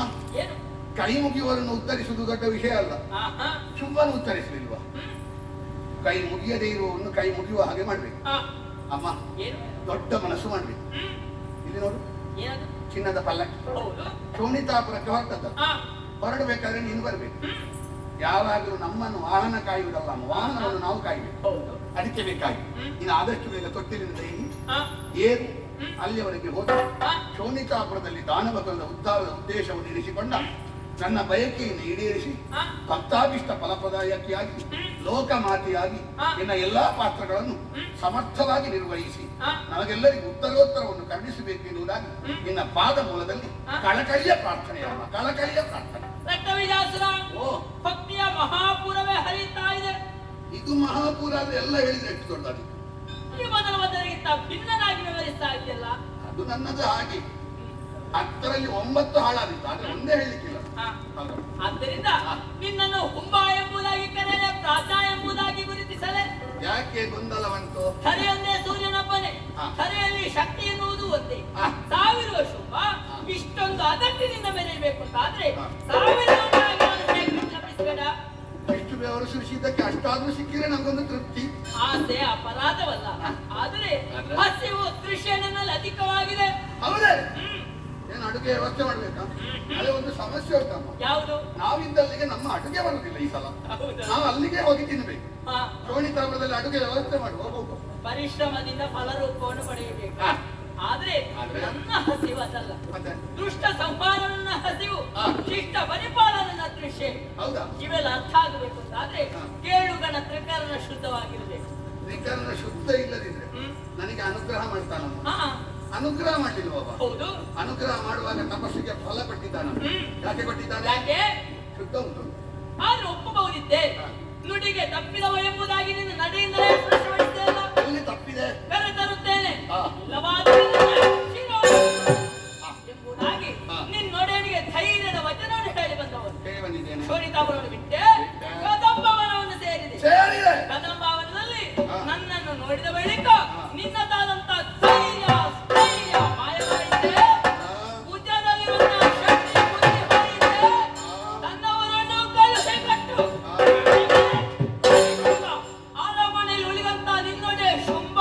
ಕೈ ಮುಗಿಯುವವರನ್ನು ಉತ್ತರಿಸುವುದು ದೊಡ್ಡ ವಿಷಯ ಅಲ್ಲ. ಶುಂಭನು ಉತ್ತರಿಸಲಿಲ್ವಾ? ಕೈ ಮುಗಿಯದೇ ಇರುವವನ್ನು ಕೈ ಮುಗಿಯುವ ಹಾಗೆ ಮಾಡ್ಬೇಕು. ಆ, ಅಮ್ಮ ಏನು ದೊಡ್ಡ ಮನಸ್ಸು ಮಾಡ್ಬೇಕು. ಹ್ಮ್ ಇಲ್ಲಿ ನೋಡು, ಏನದು ಚಿನ್ನದ ಪಲ್ಲಕ್ಕಿ ಹೌದು ಶೋಣಿತಾಪುರಕ್ಕೆ ಹೊರಟದ್ದು. ಆ ಹೊರಡಬೇಕಾದ್ರೆ ನೀನು ಬರ್ಬೇಕು. ಹ್ಮ್ ಯಾವಾಗಲೂ ನಮ್ಮನ್ನು ವಾಹನ ಕಾಯುವುದಲ್ಲ, ವಾಹನವನ್ನು ನಾವು ಕಾಯಬೇಕು. ಹೌದು ಅದಕ್ಕೆ ಬೇಕಾಗಿ ಹ್ಮ್. ಇನ್ನು ಆದಷ್ಟು ಬೇಗ ತೊಟ್ಟಿಲಿನಿಂದ ಆ ಏರು ಅಲ್ಲಿಯವರೆಗೆ ಹೋದ ಆ ಶೋಣಿತಾಪುರದಲ್ಲಿ ದಾನವಕುಲದ ಉದ್ಧಾರದ ಉದ್ದೇಶವನ್ನು ಇರಿಸಿಕೊಂಡ ನನ್ನ ಬಯಕೆಯನ್ನು ಈಡೇರಿಸಿ ಆ ಭಕ್ತಾಭಿಷ್ಟ ಫಲಪ್ರದಾಯಕಿಯಾಗಿ ಲೋಕಮಾತೆಯಾಗಿ ನಿನ್ನ ಎಲ್ಲಾ ಪಾತ್ರಗಳನ್ನು ಸಮರ್ಥವಾಗಿ ನಿರ್ವಹಿಸಿ ನಮಗೆಲ್ಲರಿಗೂ ಉತ್ತರೋತ್ತರವನ್ನು ಕರುಣಿಸಬೇಕೆನ್ನುವುದಾಗಿ ನಿನ್ನ ಪಾದ ಮೂಲದಲ್ಲಿ ಕಳಕಳಿಯ ಪ್ರಾರ್ಥನೆಯಮ್ಮ, ಕಳಕಳಿಯ ಪ್ರಾರ್ಥನೆ. ರಕ್ತವಿಲಾಸನ ಓ ಭಕ್ತಿಯ ಮಹಾಪೂರವೇ ಹರಿಯುತ್ತಾ ಇದೆ. ಇದು ಮಹಾಪುರ ಅಂದ್ರೆ ಎಲ್ಲ ಹೇಳಿದ್ರೆ ಎಷ್ಟು ದೊಡ್ಡದಾಗಿ. ಈ ಮೊದಲಿಗಿಂತ ಭಿನ್ನನಾಗಿ ವಿವರಿಸ್ತಾ ಇದೆಯಲ್ಲ. ಅದು ನನ್ನದು ಹಾಗೆ 10ರಲ್ಲಿ 9 ಹಾಳಾದಿತ್ತು, ಆದ್ರೆ ಒಂದೇ ಹೇಳಲಿಕ್ಕಿಲ್ಲ. ಹೌದು. ಆದ್ದರಿಂದ ನಿನ್ನನ್ನು ಹುಂಬ ಎಂಬುದಾಗಿ ಕರೆಯಲೆ, ಪ್ರಾತ ಎಂಬುದಾಗಿ ಗುರುತಿಸಲೆ. ಯಾಕೆ ಗೊಂದಲವಂತು? ಕರೆಯೊಂದೇ ಸೂರ್ಯನೊಬ್ಬನೇ, ಕರೆಯಲ್ಲಿ ಶಕ್ತಿ ಎನ್ನುವುದು ಒಂದೇ. ಸಾವಿರ ಶುಂಭ ಇಷ್ಟೊಂದು ಅದಟ್ಟಿನಿಂದ ಮೆರೆಯಬೇಕು ಅಂತಾದ್ರೆ ಸಾವಿರ ತಪ್ಪಿಸಬೇಡ. ಎಷ್ಟು ಬೆವರು ಸುರಿಸಿದ್ದಕ್ಕೆ ಅಷ್ಟಾದ್ರೂ ಸಿಕ್ಕಿದ್ರೆ ನಮ್ಗೊಂದು ತೃಪ್ತಿ. ಆಸೆ ಅಪರಾಧವಲ್ಲ, ಆದರೆ ಹಸಿವು ತೃಷ್ಣೆ ನನ್ನಲ್ಲಿ ಅಧಿಕವಾಗಿದೆ. ಹೌದೇ? ಏನು ಅಡುಗೆ ವ್ಯವಸ್ಥೆ ಮಾಡ್ಬೇಕಾ? ಅದೇ ಒಂದು ಸಮಸ್ಯೆ ಉಂಟಮ್ಮ. ಯಾವುದು? ನಾವಿದ್ದಲ್ಲಿಗೆ ನಮ್ಮ ಅಡುಗೆ ಬರುದಿಲ್ಲ ಈ ಸಲ. ನಾವು ಅಲ್ಲಿಗೆ ಹೋಗಿ ತಿನ್ಬೇಕು. ಶೋಣಿತಾಪುರದಲ್ಲಿ ಅಡುಗೆ ವ್ಯವಸ್ಥೆ ಮಾಡುವ ಹೋಗು. ಪರಿಶ್ರಮದಿಂದ ಫಲರೂಪವನ್ನು ಪಡೆಯಬೇಕು. ಆದ್ರೆ ನನ್ನ ಹಸಿವು ಅದಲ್ಲ, ಮತ್ತೆ ದುಷ್ಟ ಸಂಹಾರನ ಹಸಿವು, ಶಿಷ್ಟ ಪರಿಪಾಲನ ದೃಶ್ಯ. ಹೌದಾ? ಇವೆಲ್ಲ ಅರ್ಥ ಆಗಬೇಕು ಅಂತಾದ್ರೆ ಕೇಳುಗನ ತ್ರಿಕರಣ ಶುದ್ಧವಾಗಿರ್ಬೇಕು. ತ್ರಿಕರಣ ಶುದ್ಧ ಇಲ್ಲದಿದ್ರೆ ನನಗೆ ಅನುಗ್ರಹ ಮಾಡ್ತಾನಮ್ಮ. ಅನುಗ್ರಹ ಮಾಡಲಿಲ್ವ? ಹೌದು. ಅನುಗ್ರಹ ಮಾಡುವಾಗ ತಪಸ್ಸಿಗೆ ಫಲ ಕೊಟ್ಟಿದ್ದಾನ. ಯಾಕೆ ಕೊಟ್ಟಿದ್ದಾನೆ? ಯಾಕೆ? ಶುದ್ಧ ಉಂಟು. ಆದ್ರೆ ಒಪ್ಪಬಹುದಿದ್ದೆ. ನುಡಿಗೆ ತಪ್ಪಿದವ ಎಂಬುದಾಗಿ ನಿನ್ನ ನಡೆಯಿಂದಲೇ ಸ್ಪಷ್ಟಪಡಿಸಿದೆಯಲ್ಲ. ಎಲ್ಲಿ ತಪ್ಪಿದೆ? ಬೇರೆ ತರುತ್ತೇನೆ. ಇಲ್ಲವಾದರೆ ಎಂಬುದಾಗಿ ನಿನ್ನೊಡೆಯನಿಗೆ ಧೈರ್ಯದ ವಚನವನ್ನು ಹೇಳಿ ಬಂದವನು. ಹೇಳಿ ಬಂದಿದ್ದೇನೆ. ಶೋಣಿತಾಪುರವನ್ನು ಬಿಟ್ಟೆ ಕದಂಬವನವನ್ನು ಸೇರಿದೆ. ಕದಂಬವನದಲ್ಲಿ ನನ್ನನ್ನು ನೋಡಿದ ಬಳಿಕ ನಿನ್ನದಾದಂತ ಧೈರ್ಯ ಸ್ಥೈರ್ಯ ಮಾಯವಾಯಿತೆ. ಭುಜದಲ್ಲಿರುವಂತಹ ಶಕ್ತಿ ಬುದ್ಧಿ ಹೋಯಿತೆ. ತನ್ನವರನ್ನು ಕಲಸೆ ಕಟ್ಟು ಆರಮನೆಯಲ್ಲಿ ಉಳಿದಂತ ನಿನ್ನೊಡೆ ಶುಂಭ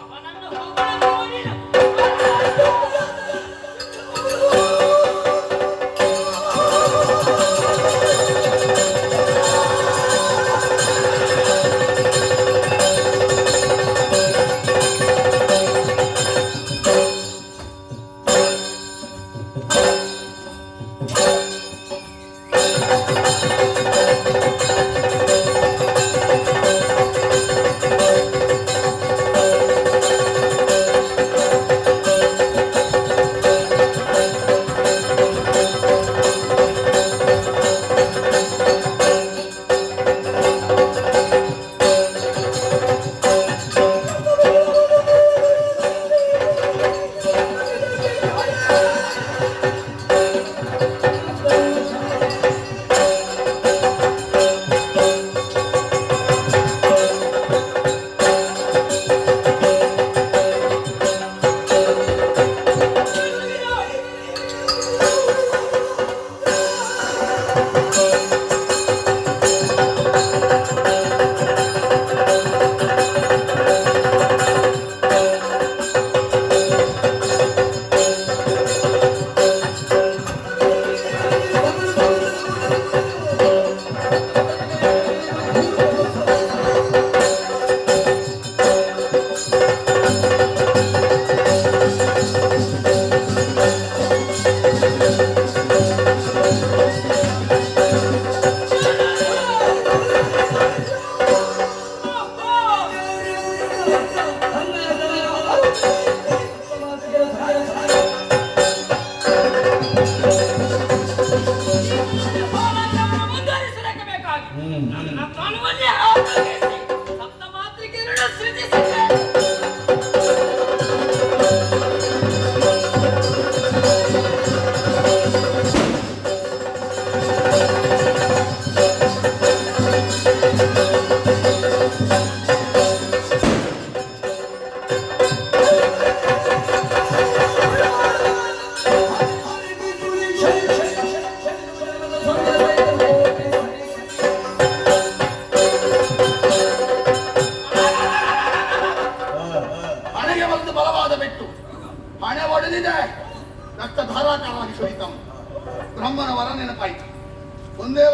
ಅವನನ್ನು ಹೊಗಳು ನೀನು.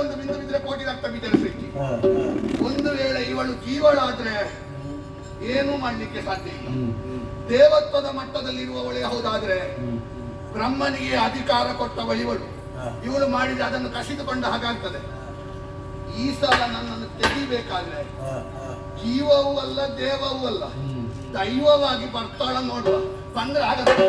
ಒಂದು ಬಿಂದು ಬಿದ್ರೆ ಕೋಟಿ ರಕ್ತ ಬಿದ್ದರಿಸಿ. ಒಂದು ವೇಳೆ ಇವಳು ಜೀವಳಾದ್ರೆ ಏನೂ ಮಾಡ್ಲಿಕ್ಕೆ ಸಾಧ್ಯ ಇಲ್ಲ. ದೇವತ್ವದ ಮಟ್ಟದಲ್ಲಿರುವವಳೇ ಹೌದಾದ್ರೆ ಬ್ರಹ್ಮನಿಗೆ ಅಧಿಕಾರ ಕೊಟ್ಟವಳು ಇವಳು ಮಾಡಿದ್ರೆ ಅದನ್ನು ಕಸಿದುಕೊಂಡ ಹಾಗಾಗ್ತದೆ. ಈ ಸಲ ನನ್ನನ್ನು ತೆಗಿಬೇಕಾದ್ರೆ ಜೀವವೂ ಅಲ್ಲ ದೇವವೂ ಅಲ್ಲ, ದೈವವಾಗಿ ಬರ್ತಾಳ ನೋಡುವ. ಬಂದ್ರೆ ಆಗತ್ತೆ.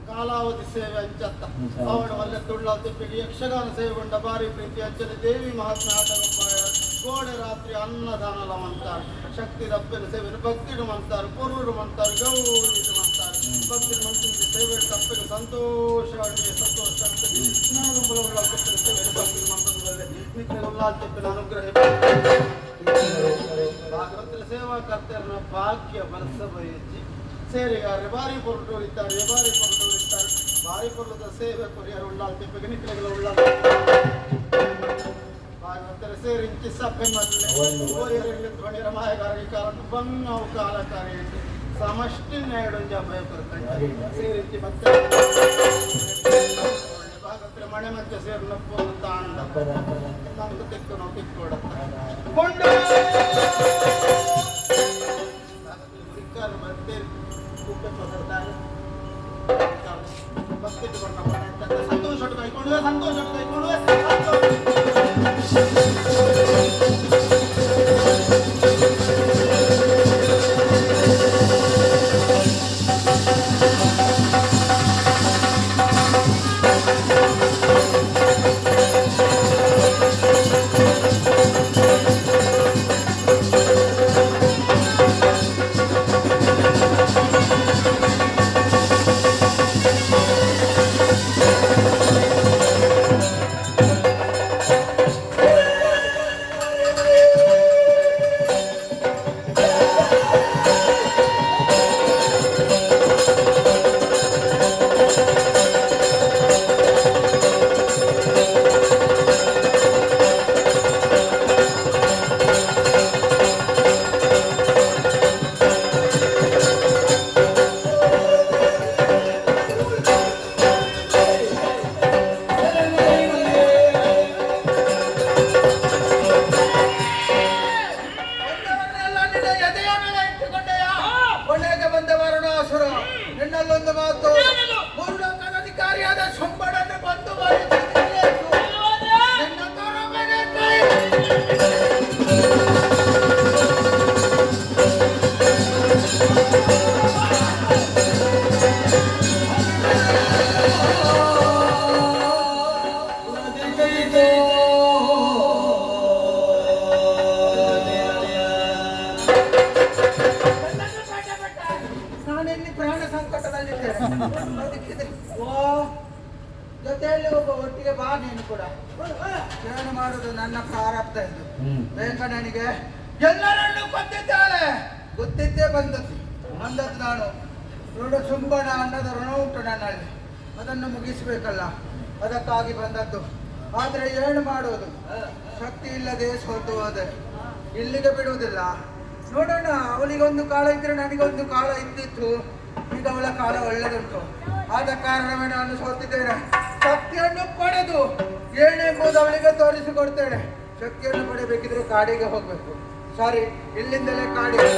ಕಾಲಾವಧಿ ಸೇವೆ ಅಂಚತ್ತ ಅವಳ ಒಳ್ಳೆ ತುಳ್ಳ ತಿಪ್ಪಿಗೆ ಯಕ್ಷಗಾನ ಸೇವೆಗೊಂಡ ಭಾರಿ ಪ್ರೀತಿ ಅಂಚನೆ ದೇವಿ ಮಹಾತ್ಮ ಆಟಗೊಬ್ಬ ಗೋಡೆ ರಾತ್ರಿ ಅನ್ನದಾನ ಮಂತಾರೆ ಶಕ್ತಿ ದಪ್ಪನ ಸೇವೆ ಭಕ್ತಿಡು ಮಂತಾರೆ ಪುರುಡು ಮಂತಾರೆ ಗೌರಿದು ಮಂತಾರೆ ಭಕ್ತಿ ಮಂತ್ರಿ ಸೇವೆ ತಪ್ಪಿನ ಸಂತೋಷ ಸಂತೋಷ ನಾನು ಬಲವುಳ್ಳ ತಪ್ಪಿನ ಸೇವೆ ಭಕ್ತಿ ಮಂತ್ರದಲ್ಲಿ ನಿತ್ಯ ಉಲ್ಲಾಸ ತಪ್ಪಿನ ಅನುಗ್ರಹ ಭಾಗವತರ ಸೇವಾ ಕರ್ತರನ್ನ ಭಾಗ್ಯ ಮನಸ್ಸ ಬಯಸಿ ಸೇರಿಗಾರೆ ಬಾರಿ ಹೊರಟೋರಿದ್ದಾರೆ ಬಾರಿ ಹೊರಟದ ಸೇವೆ ಕೊರಿಯರು ಉಳ್ಳಾಲ್ ತಿಪ್ಪಿಗೆ ನಿಖಿಲಗಳ ಉಳ್ಳಾಲ್ ಭಾಗವತರ ಸೇರಿಂಚಿ ಸಭೆ ಮಲ್ಲೆ ಧ್ವನಿರ ಮಾಯಗಾರಿ ಕಾರಣ ಬಂಗಾವು ಕಾಲಕಾರಿ ಸಮಷ್ಟಿ ನೇಡೊಂಜ ಭಯಪಡ್ತಾರೆ ಸೇರಿಂಚಿ ಮತ್ತೆ ಭಾಗವತರ ಮನೆ ಮಧ್ಯೆ ಸೇರಿನಪ್ಪ ತಾಂಡ ನಂಗೆ ತೆಕ್ಕು ನಾವು ತಿಕ್ಕೋಡ ಸಿಕ್ಕಾರು ಬರ್ತೇವೆ ಕುಪ್ಪೆ ಪದರ್ತಾರೆ ಭಕ್ತಿ ಸಂತೋಷ ಕೈಕೊಂಡುವೆ ಒಟ್ಟಿಗೆ ಬಾ ನೀನು ಕೂಡ. ಏನು ಮಾಡುದು ನನ್ನ ಪ್ರಾರಬ್ಧ ಇದು. ವೆಂಕಣ್ಣನಿಗೆ ಎಲ್ಲರನ್ನೂ ಕೊಂದಿದ್ದಾಳೆ, ಗೊತ್ತಿದ್ದೇ ಬಂದದ್ದು ನಾನು. ನೋಡು, ಚುಂಬನ ಅನ್ನದ ಋಣ ಉಂಟು ನನ್ನಲ್ಲಿ, ಅದನ್ನು ಮುಗಿಸ್ಬೇಕಲ್ಲ, ಅದಕ್ಕಾಗಿ ಬಂದದ್ದು. ಆದ್ರೆ ಏನು ಮಾಡೋದು, ಶಕ್ತಿ ಇಲ್ಲದೆ ಸೋತು ಹೋದೆ. ಇಲ್ಲಿಗೆ ಬಿಡುವುದಿಲ್ಲ. ನೋಡೋಣ, ಅವಳಿಗೊಂದು ಕಾಲ ಇದ್ರೆ ನನಗೊಂದು ಕಾಲ ಇದ್ದಿತ್ತು. ಈಗ ಅವಳ ಕಾಲ ಒಳ್ಳೆದುಂಟು. ಆದ ಕಾರಣವೇ ನಾನು ಸೋತಿದ್ದೇನೆ. ಶಕ್ತಿಯನ್ನು ಪಡೆದು ಏನೆಂಬುದು ಅವಳಿಗೆ ತೋರಿಸಿಕೊಡ್ತೇನೆ. ಶಕ್ತಿಯನ್ನು ಪಡೆಯಬೇಕಿದ್ರೆ ಕಾಡಿಗೆ ಹೋಗ್ಬೇಕು. ಸಾರಿ, ಇಲ್ಲಿಂದಲೇ ಕಾಡಿಗೆ.